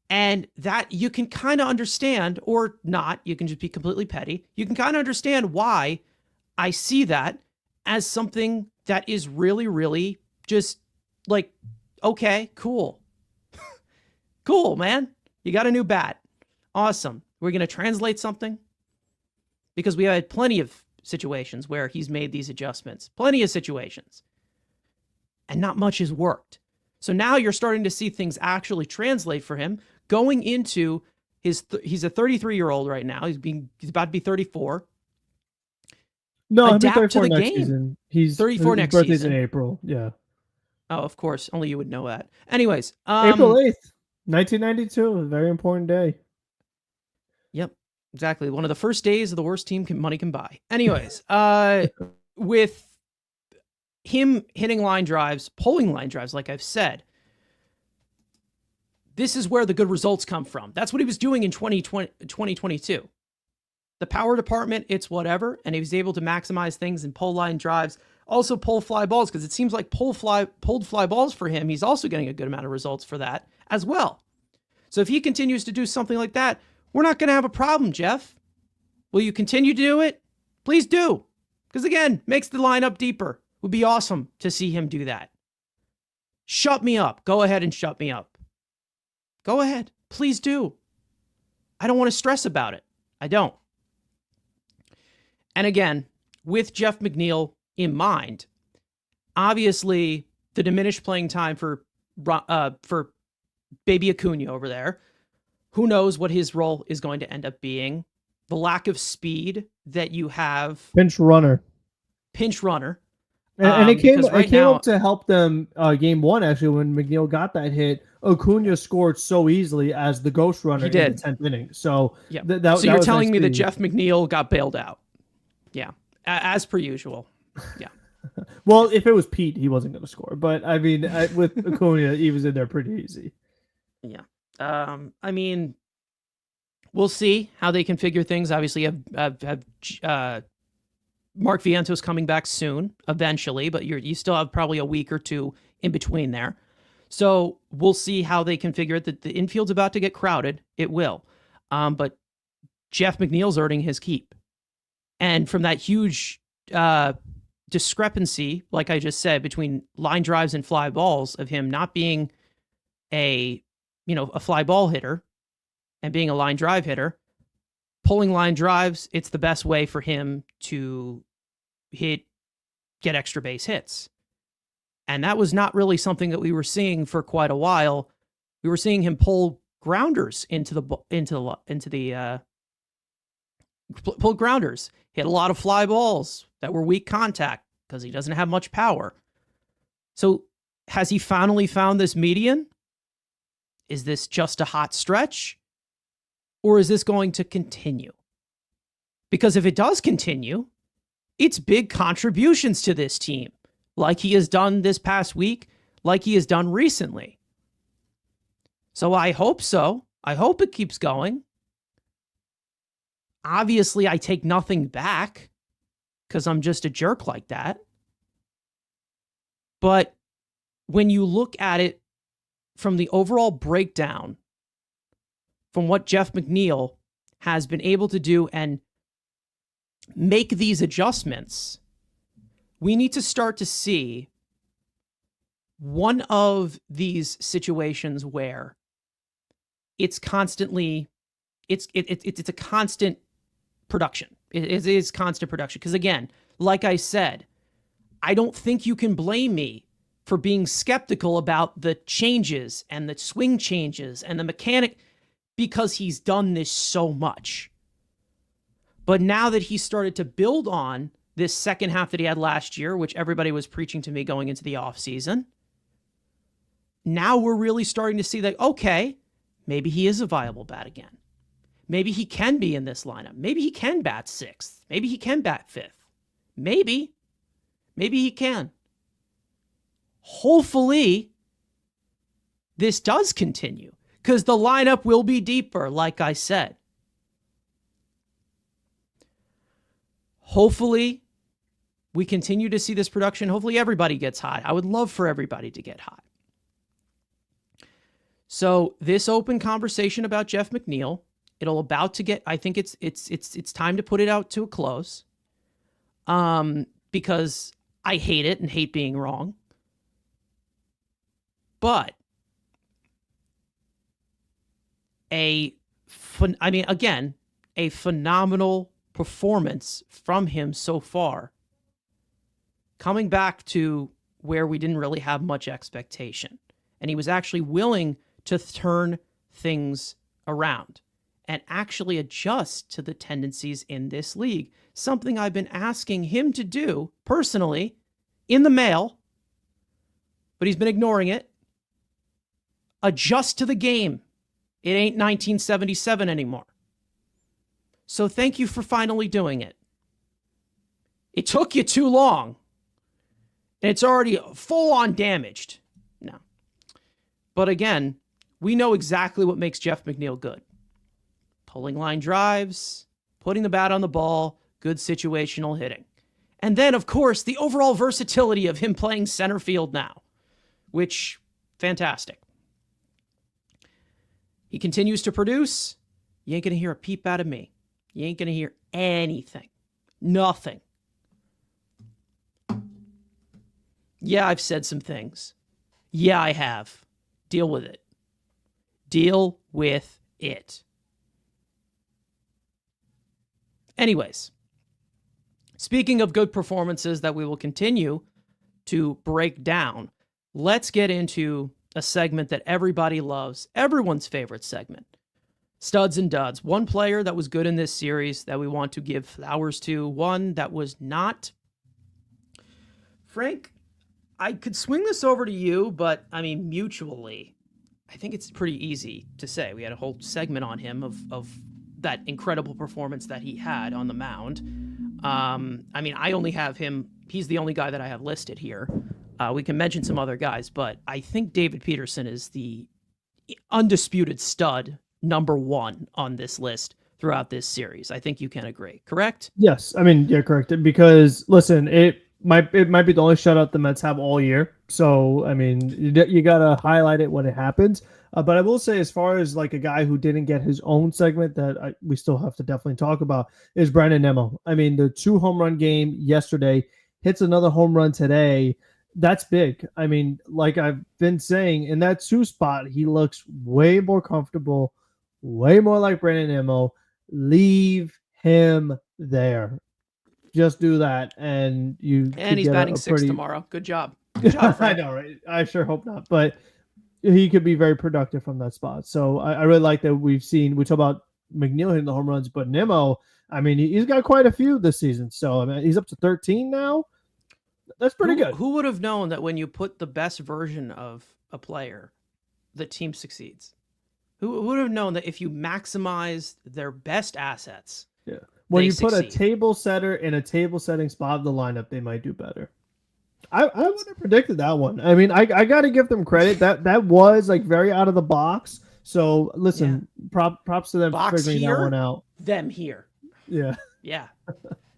And that you can kind of understand, or not, you can just be completely petty. You can kind of understand why I see that as something that is really, really just like, okay, cool. Cool, man. You got a new bat. Awesome. We're going to translate something. Because we had plenty of situations where he's made these adjustments. Plenty of situations. And not much has worked. So now you're starting to see things actually translate for him. Going into he's a 33-year-old right now. He's about to be 34. No, he'll be Adapt 34 to the next game. season. He's 34 next birthday's season. in April. Yeah. Oh, of course. Only you would know that. Anyways. April 8th, 1992. A very important day. Yep. Exactly. One of the first days of the worst team money can buy. Anyways, with him hitting line drives, pulling line drives, like I've said, this is where the good results come from. That's what he was doing in 2022. The power department, it's whatever, and he was able to maximize things and pull line drives, also pull fly balls, because it seems like pulled fly balls for him, he's also getting a good amount of results for that as well. So if he continues to do something like that, we're not going to have a problem, Jeff. Will you continue to do it? Please do. Because again, makes the lineup deeper. Would be awesome to see him do that. Shut me up. Go ahead and shut me up. Go ahead. Please do. I don't want to stress about it. I don't. And again, with Jeff McNeil in mind, obviously the diminished playing time for Baby Acuna over there, who knows what his role is going to end up being. The lack of speed that you have. Pinch runner. And it came up to help them game one, actually, when McNeil got that hit. Acuna scored so easily as the ghost runner in the 10th inning. So, yeah. So you're telling me that Jeff McNeil got bailed out. Yeah. As per usual. Yeah. Well, if it was Pete, he wasn't going to score. But, I mean, with Acuna, he was in there pretty easy. Yeah. I mean, we'll see how they configure things. Obviously, have Mark Vientos coming back soon, eventually, but you still have probably a week or two in between there. So we'll see how they configure it. The infield's about to get crowded. It will. But Jeff McNeil's earning his keep. And from that huge discrepancy, like I just said, between line drives and fly balls, of him not being a fly ball hitter and being a line drive hitter, pulling line drives, it's the best way for him to get extra base hits. And that was not really something that we were seeing for quite a while. We were seeing him pull grounders pull grounders, hit a lot of fly balls that were weak contact because he doesn't have much power. So has he finally found this median? Is this just a hot stretch? Or is this going to continue? Because if it does continue, it's big contributions to this team, like he has done this past week, like he has done recently. So I hope so. I hope it keeps going. Obviously, I take nothing back because I'm just a jerk like that. But when you look at it from the overall breakdown, from what Jeff McNeil has been able to do and make these adjustments, we need to start to see one of these situations where it's constantly, it's a constant production. It is constant production. Because again, like I said, I don't think you can blame me for being skeptical about the changes and the swing changes and the mechanic, because he's done this so much. But now that he started to build on this second half that he had last year, which everybody was preaching to me going into the offseason, now we're really starting to see that, okay, maybe he is a viable bat again. Maybe he can be in this lineup. Maybe he can bat sixth. Maybe he can bat fifth. Maybe he can. Hopefully, this does continue, because the lineup will be deeper, like I said. Hopefully, we continue to see this production. Hopefully, everybody gets hot. I would love for everybody to get hot. So this open conversation about Jeff McNeil, it'll about to get. I think it's time to put it out to a close. Because I hate it and hate being wrong. But a phenomenal performance from him so far. Coming back to where we didn't really have much expectation. And he was actually willing to turn things around and actually adjust to the tendencies in this league. Something I've been asking him to do personally in the mail, but he's been ignoring it. Adjust to the game. It ain't 1977 anymore. So thank you for finally doing it. It took you too long. And it's already full on damaged. No. But again, we know exactly what makes Jeff McNeil good. Pulling line drives, putting the bat on the ball, good situational hitting. And then, of course, the overall versatility of him playing center field now, which, fantastic. He continues to produce. You ain't going to hear a peep out of me. You ain't going to hear anything. Nothing. Yeah, I've said some things. Yeah, I have. Deal with it. Deal with it. Anyways, speaking of good performances that we will continue to break down, let's get into a segment that everybody loves, everyone's favorite segment. Studs and duds. One player that was good in this series that we want to give flowers to, one that was not. Frank, I could swing this over to you, but I mean, mutually, I think it's pretty easy to say. We had a whole segment on him of that incredible performance that he had on the mound. I mean, I only have him. He's the only guy that I have listed here. We can mention some other guys, but I think David Peterson is the undisputed stud number one on this list throughout this series. I think you can agree, correct? Yes. I mean, yeah, correct. Because listen, it might be the only shutout the Mets have all year. So, I mean, you got to highlight it when it happens. But I will say, as far as like a guy who didn't get his own segment that we still have to definitely talk about is Brandon Nimmo. I mean, the 2 home run game yesterday, hits another home run today. That's big. I mean, like I've been saying, in that 2 spot, he looks way more comfortable, way more like Brandon Nimmo. Leave him there. Just do that, and you. And he's batting 6 tomorrow. Good job. Good job, Frank. I know, right? I sure hope not, but he could be very productive from that spot. So I really like that we talk about McNeil hitting the home runs, but Nimmo, I mean, he's got quite a few this season. So I mean, he's up to 13 now. That's pretty good. Who would have known that when you put the best version of a player, the team succeeds? Who would have known that if you maximize their best assets, yeah, when you put a table setter in a table setting spot of the lineup, they might do better. I would have predicted that one. I mean, I got to give them credit. That was like very out of the box. So listen, props to them for figuring that one out. Them here. Yeah. Yeah.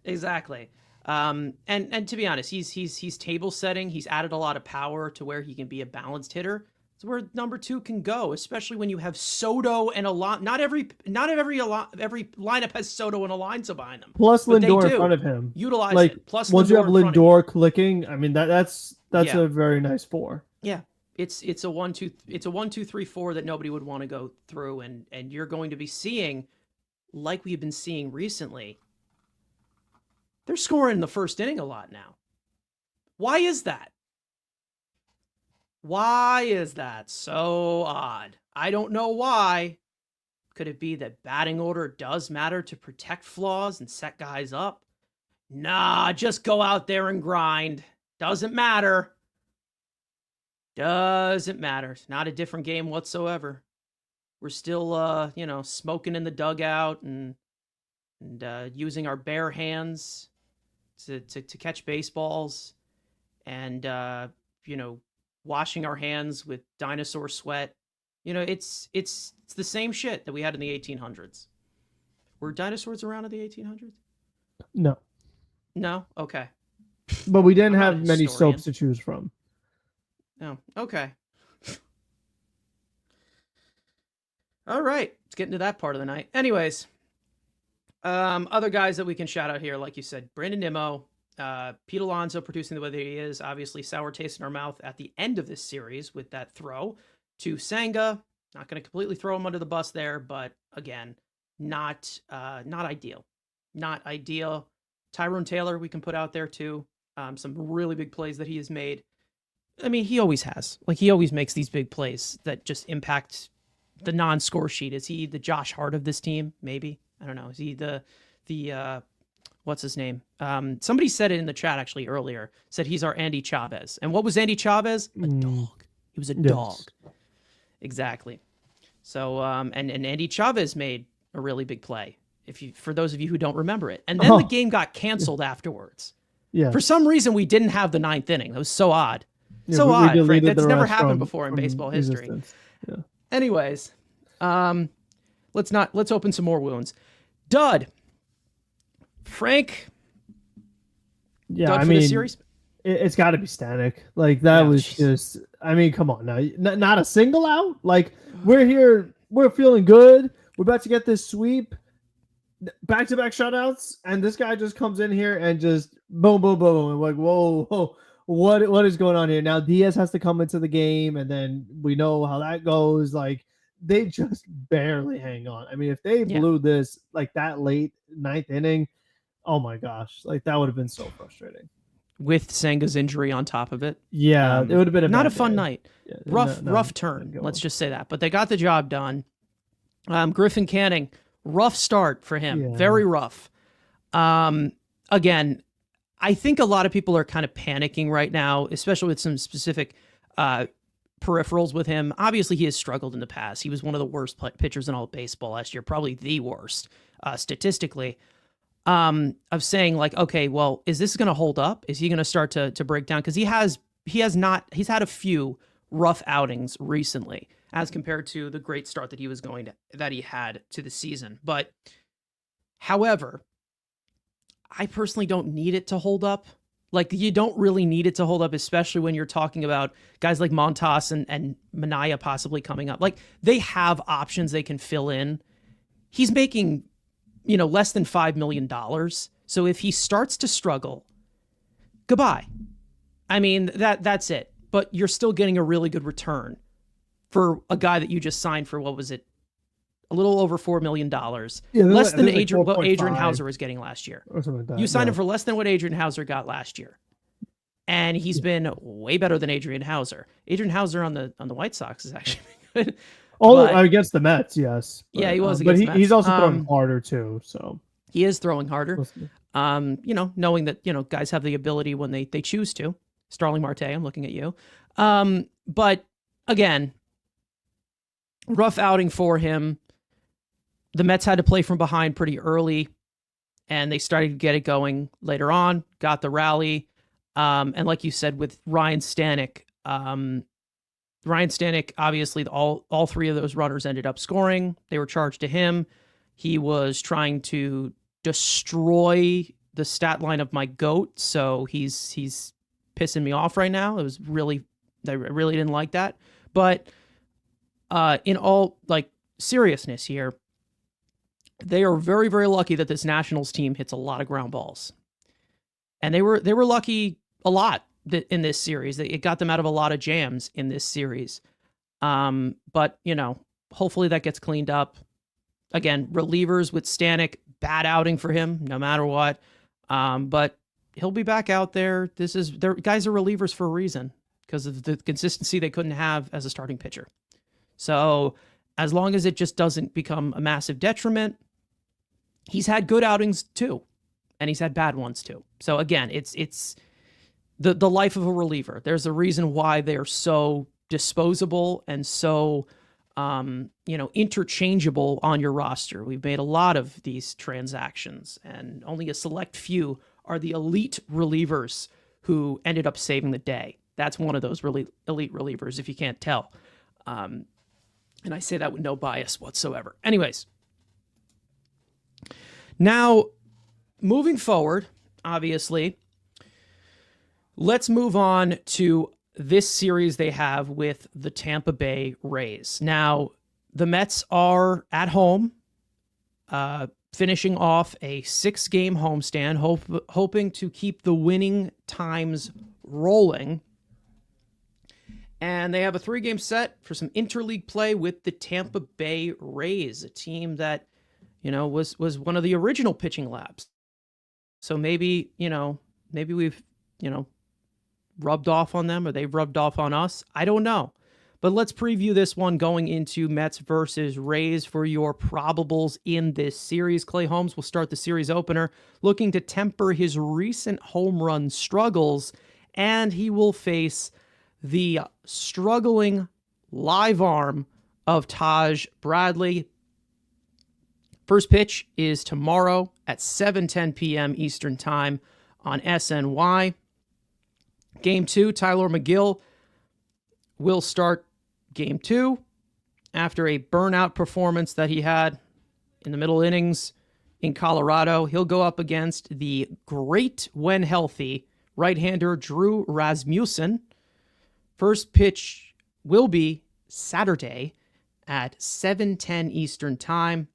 Exactly. And to be honest, he's table setting. He's added a lot of power to where he can be a balanced hitter. It's where number 2 can go, especially when you have Soto and not every lineup has Soto and Alonso behind them. Plus Lindor in front of him. Utilize like, it. Plus once you have Lindor clicking, I mean that's a very nice 4. Yeah. It's a 1-2-3-4 that nobody would want to go through, and you're going to be seeing, like we've been seeing recently, they're scoring in the first inning a lot now. Why is that? Why is that so odd? I don't know why. Could it be that batting order does matter to protect flaws and set guys up? Nah, just go out there and grind. Doesn't matter. Doesn't matter. It's not a different game whatsoever. We're still, smoking in the dugout and using our bare hands to catch baseballs and, washing our hands with dinosaur sweat. It's the same shit that we had in the 1800s. Were dinosaurs around in the 1800s? No. No? Okay. But we didn't I'm not a have many historian. soaps to choose from. No. But we didn't I'm not a have many historian. soaps to choose from. No. Okay. All right. Let's get into that part of the night. Anyways, other guys that we can shout out here, like you said, Brandon Nimmo, Pete Alonso producing the way that he is, obviously sour taste in our mouth at the end of this series with that throw to Senga. Not going to completely throw him under the bus there, but again, not ideal. Not ideal. Tyrone Taylor, we can put out there too. Some really big plays that he has made. I mean, he always has. Like, he always makes these big plays that just impact the non-score sheet. Is he the Josh Hart of this team? Maybe. I don't know. Is he the what's his name? Somebody said it in the chat actually earlier. Said he's our Andy Chavez. And what was Andy Chavez? A dog. He was a dog. Exactly. So and Andy Chavez made a really big play. For those of you who don't remember it, and then the game got canceled afterwards. Yeah. For some reason, we didn't have the ninth inning. That was so odd. So odd, Frank. That's never happened before in baseball history. Yeah. Anyways, let's open some more wounds. Dud. Frank. Yeah, Dud for this series? It's got to be Stanek. Like, that was just, I mean, come on now. Not a single out? Like, we're here, we're feeling good. We're about to get this sweep. Back-to-back shutouts, and this guy just comes in here and just boom, boom, boom. And like, whoa, what is going on here? Now Diaz has to come into the game, and then we know how that goes. Like, they just barely hang on. I mean, if they blew this like that late ninth inning, oh my gosh, like that would have been so frustrating. With Senga's injury on top of it. Yeah, it would have been not a fun day. night. Yeah, rough turn. Let's just say that. But they got the job done. Griffin Canning, rough start for him. Yeah. Very rough. Again, I think a lot of people are kind of panicking right now, especially with some specific peripherals with him. Obviously, he has struggled in the past. He was one of the worst pitchers in all of baseball last year, probably the worst statistically. Of saying like, okay, well, is this going to hold up? Is he going to start to break down? Because he's had a few rough outings recently as compared to the great start that he had to the season. But however, I personally don't need it to hold up. Like, you don't really need it to hold up, especially when you're talking about guys like Montas and Minaya possibly coming up. Like, they have options they can fill in. He's making, less than $5 million. So if he starts to struggle, goodbye. I mean, that's it. But you're still getting a really good return for a guy that you just signed for, what was it? A little over $4 million. Yeah, less than what Adrian Hauser was getting last year. Like you signed him for less than what Adrian Hauser got last year. And he's been way better than Adrian Hauser. Adrian Hauser on the White Sox is actually good. Against the Mets, yes. But, he was against the Mets. He's also throwing harder too, so. He is throwing harder. Knowing that, guys have the ability when they choose to. Starling Marte, I'm looking at you. But again, rough outing for him. The Mets had to play from behind pretty early, and they started to get it going later on, got the rally. And like you said, with Ryan Stanek, obviously all three of those runners ended up scoring. They were charged to him. He was trying to destroy the stat line of my GOAT, so he's pissing me off right now. I really didn't like that. But in all seriousness here, they are very, very lucky that this Nationals team hits a lot of ground balls. And they were lucky a lot in this series. It got them out of a lot of jams in this series. But, hopefully that gets cleaned up. Again, relievers with Stanek, bad outing for him, no matter what. But he'll be back out there. Guys are relievers for a reason, because of the consistency they couldn't have as a starting pitcher. So as long as it just doesn't become a massive detriment, he's had good outings too, and he's had bad ones too. So again, it's the life of a reliever. There's a reason why they're so disposable and so interchangeable on your roster. We've made a lot of these transactions, and only a select few are the elite relievers who ended up saving the day. That's one of those really elite relievers, if you can't tell. And I say that with no bias whatsoever. Anyways, now moving forward, obviously. Let's move on to this series they have with the Tampa Bay Rays. Now, the Mets are at home, finishing off a 6-game homestand, hoping to keep the winning times rolling. And they have a 3-game set for some interleague play with the Tampa Bay Rays, a team that, was one of the original pitching labs. So maybe we've, rubbed off on them, or they've rubbed off on us. I don't know. But let's preview this one going into Mets versus Rays for your probables in this series. Clay Holmes will start the series opener, looking to temper his recent home run struggles, and he will face the struggling live arm of Taj Bradley. First pitch is tomorrow at 7:10 p.m. Eastern Time on SNY. Game 2, Tyler McGill will start Game 2 after a burnout performance that he had in the middle innings in Colorado. He'll go up against the great, when healthy, right-hander Drew Rasmussen. First pitch will be Saturday at 7:10 Eastern Time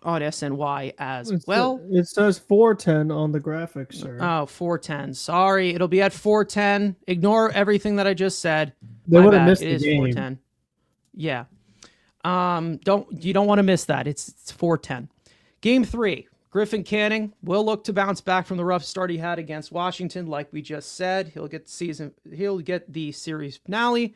on SNY as well. It says 4:10 on the graphic, sir. Oh, 4:10. Sorry, it'll be at 4:10. Ignore everything that I just said. They would have missed the game. 4:10. Yeah. You don't want to miss that. It's 4:10. Game 3. Griffin Canning will look to bounce back from the rough start he had against Washington, like we just said. He'll get the series finale,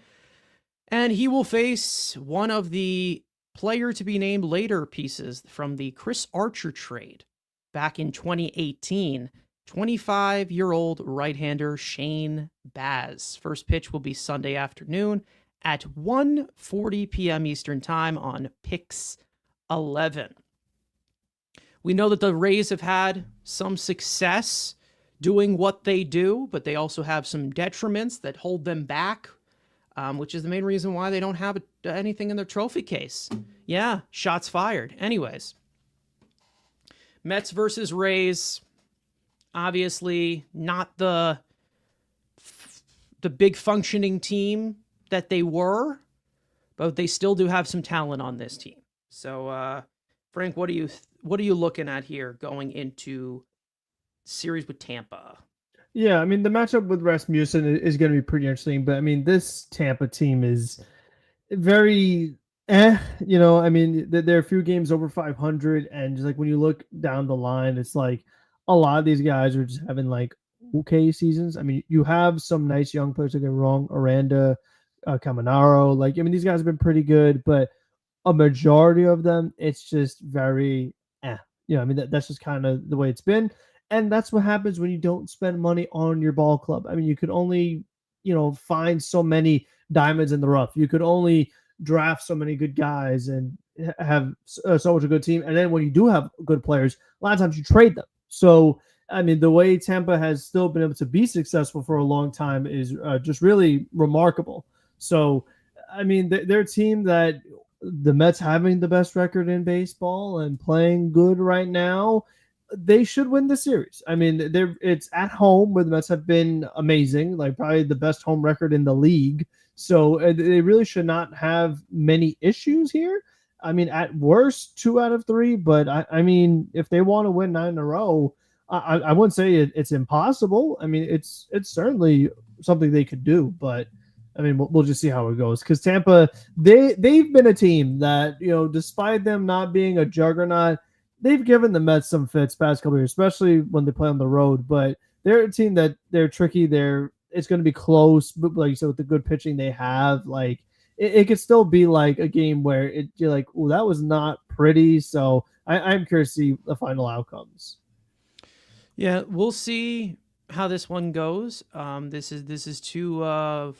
and he will face one of the player to be named later pieces from the Chris Archer trade back in 2018. 25-year-old right-hander Shane Baz. First pitch will be Sunday afternoon at 1:40 p.m. Eastern Time on Pix 11. We know that the Rays have had some success doing what they do, but they also have some detriments that hold them back, which is the main reason why they don't have anything in their trophy case. Yeah, shots fired. Anyways, Mets versus Rays, obviously not the big functioning team that they were, but they still do have some talent on this team. So, Frank, what are you looking at here going into series with Tampa? Yeah, I mean, the matchup with Rasmussen is going to be pretty interesting, but I mean, this Tampa team is very I mean, there are a few games over 500, and just like when you look down the line, it's like a lot of these guys are just having like okay seasons. I mean, you have some nice young players, don't get me wrong, Aranda, Caminaro, like, I mean, these guys have been pretty good, but a majority of them, it's just very I mean, that's just kind of the way it's been. And that's what happens when you don't spend money on your ball club. I mean, you could only, find so many diamonds in the rough. You could only draft so many good guys and have so much a good team. And then when you do have good players, a lot of times you trade them. So, I mean, the way Tampa has still been able to be successful for a long time is just really remarkable. So, I mean, they're a team that the Mets having the best record in baseball and playing good right now, they should win the series. I mean, it's at home where the Mets have been amazing, like probably the best home record in the league. So they really should not have many issues here. I mean, at worst, 2 out of 3. But I mean, if they want to win 9 in a row, I wouldn't say it's impossible. I mean, it's certainly something they could do. But I mean, we'll just see how it goes. Because Tampa, they've been a team that, despite them not being a juggernaut, they've given the Mets some fits past couple of years, especially when they play on the road. But they're a team that they're tricky. It's going to be close, but like you said, with the good pitching they have, like it could still be like a game where you're like, oh, that was not pretty. So I'm curious to see the final outcomes. Yeah, we'll see how this one goes. This is two of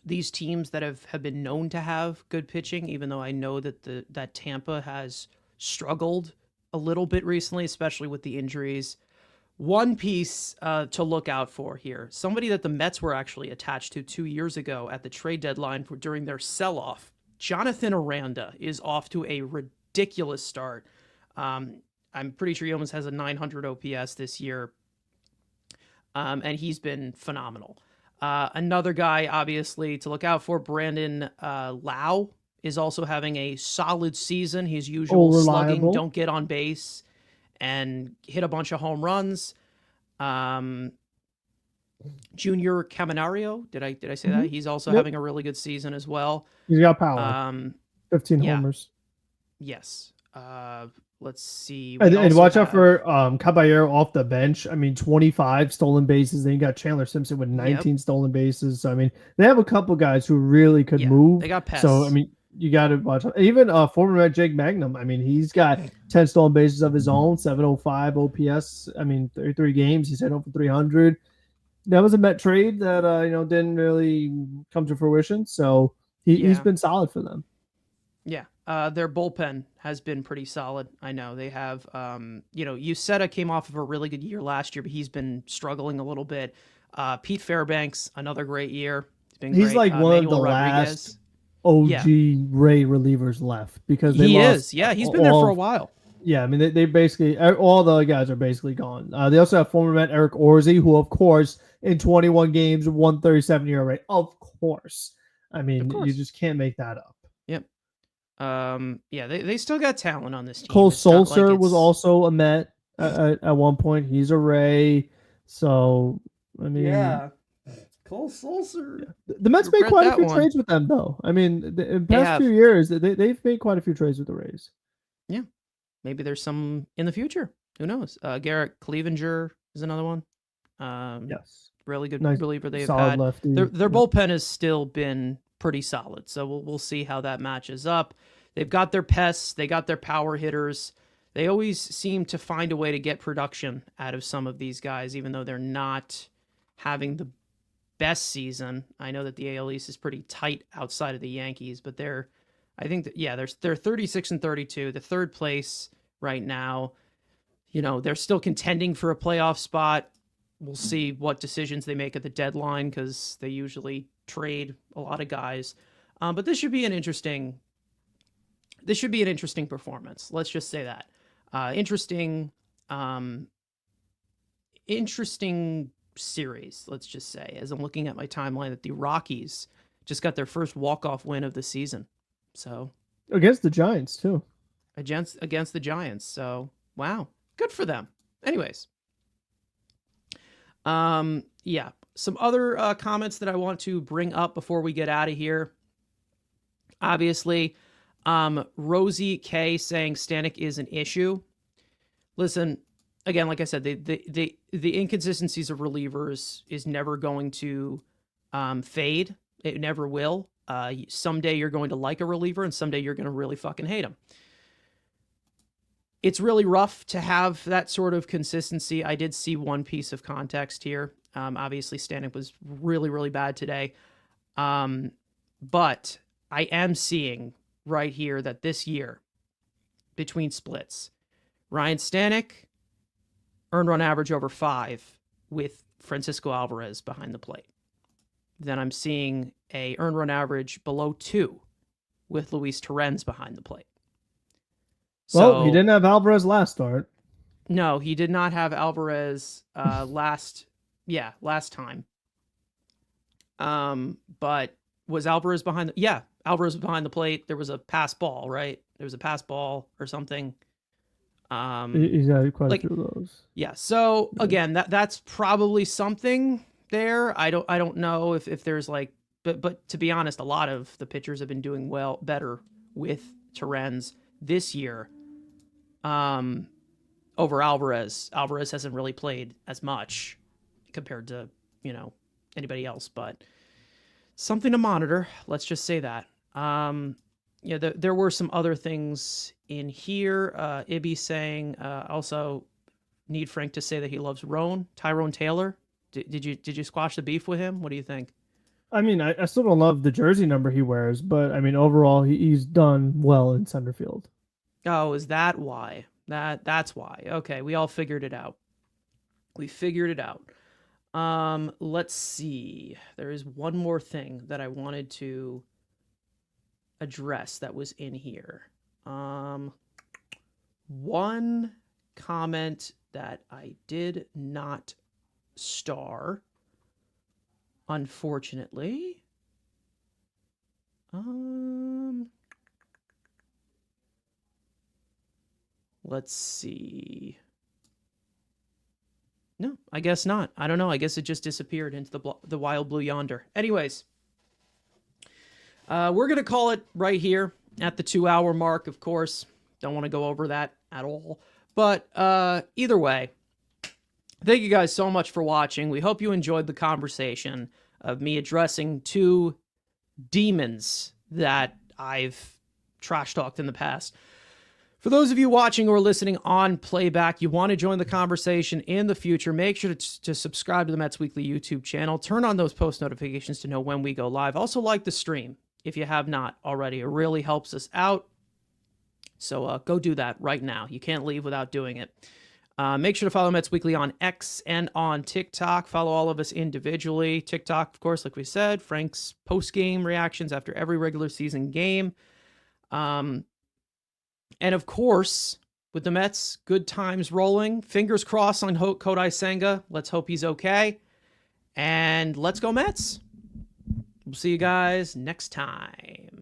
these teams that have been known to have good pitching, even though I know that Tampa has struggled a little bit recently, especially with the injuries. One piece to look out for here, somebody that the Mets were actually attached to 2 years ago at the trade deadline during their sell-off, Jonathan Aranda is off to a ridiculous start. I'm pretty sure he almost has a 900 OPS this year. And he's been phenomenal. Another guy, obviously, to look out for, Brandon Lau, is also having a solid season. His usual slugging, don't get on base, and hit a bunch of home runs. Junior Caminario, did I say that? He's also having a really good season as well. He's got power. 15 homers. Yes. Let's see. And watch out for Caballero off the bench. I mean, 25 stolen bases. Then you got Chandler Simpson with 19 stolen bases. So, I mean, they have a couple guys who really could move. They got pests. So, I mean, you got to watch out. Even former Met Jake Magnum. I mean, he's got 10 stolen bases of his own, 705 OPS. I mean, 33 games. He's hit over 300. That was a Met trade that, didn't really come to fruition. So, he's been solid for them. Yeah. Their bullpen has been pretty solid. I know they have, Uceta came off of a really good year last year, but he's been struggling a little bit. Pete Fairbanks, another great year. He's like one of the last OG Ray relievers left because they lost. Yeah, he's been there for a while. Yeah, I mean, they basically, all the guys are basically gone. They also have former Met Eric Orsi, who, of course, in 21 games, 137 ERA. Of course. I mean, you just can't make that up. Yep. They still got talent on this team. Cole Sulser was also a Met at one point. He's a Ray. So, I mean... Cole Sulser. The Mets made quite a few trades with them, though. I mean, in the past few years, they've made quite a few trades with the Rays. Yeah. Maybe there's some in the future. Who knows? Garrett Cleavinger is another one. Yes. Really good reliever they've solid had. Lefty. Their bullpen has still been pretty solid. So we'll see how that matches up. They've got their pests. They got their power hitters. They always seem to find a way to get production out of some of these guys, even though they're not having the best season. I know that the AL East is pretty tight outside of the Yankees, but they're 36 and 32, the third place right now. They're still contending for a playoff spot. We'll see what decisions they make at the deadline because they usually trade a lot of guys. But this should be an interesting performance. Let's just say that. Interesting series, let's just say, as I'm looking at my timeline, that the Rockies just got their first walk-off win of the season. So against the Giants too. Against the Giants. So wow, good for them. Anyways, some other comments that I want to bring up before we get out of here. Obviously, Rosie K saying Stanek is an issue. Listen, again, like I said, the inconsistencies of relievers is never going to fade. It never will. Someday you're going to like a reliever, and someday you're going to really fucking hate him. It's really rough to have that sort of consistency. I did see one piece of context here. Obviously, Stanek was really, really bad today. But I am seeing right here that this year, between splits, Ryan Stanek, earned run average over 5 with Francisco Alvarez behind the plate. Then I'm seeing a earned run average below 2 with Luis Torrens behind the plate. Well, he didn't have Alvarez last start. No, he did not have Alvarez last time. But was Alvarez behind Alvarez was behind the plate. There was a pass ball, right? There was a pass ball or something. He's had quite a few of those. Yeah. So again, that's probably something there. I don't know if there's like, but to be honest, a lot of the pitchers have been doing better with Torrens this year. Over Alvarez. Alvarez hasn't really played as much compared to, anybody else, but something to monitor. Let's just say that. There were some other things in here. Ibby saying, also need Frank to say that he loves Tyrone Taylor. Did you squash the beef with him? What do you think? I mean, I still don't love the jersey number he wears, but I mean, overall, he's done well in center field. Oh, is that why? That's why. Okay, we all figured it out. We figured it out. Let's see. There is one more thing that I wanted to address that was in here. One comment that I did not star, unfortunately. Let's see. No, I guess not. I don't know. I guess it just disappeared into the wild blue yonder. Anyways, we're going to call it right here at the 2-hour mark, of course. Don't want to go over that at all. But either way, thank you guys so much for watching. We hope you enjoyed the conversation of me addressing 2 demons that I've trash talked in the past. For those of you watching or listening on playback, you want to join the conversation in the future, make sure to subscribe to the Mets Weekly YouTube channel. Turn on those post notifications to know when we go live. Also, like the stream if you have not already. It really helps us out. So go do that right now. You can't leave without doing it. Make sure to follow Mets Weekly on X and on TikTok. Follow all of us individually. TikTok, of course, like we said, Frank's post-game reactions after every regular season game. And of course, with the Mets, good times rolling. Fingers crossed on Kodai Senga. Let's hope he's okay. And let's go Mets. We'll see you guys next time.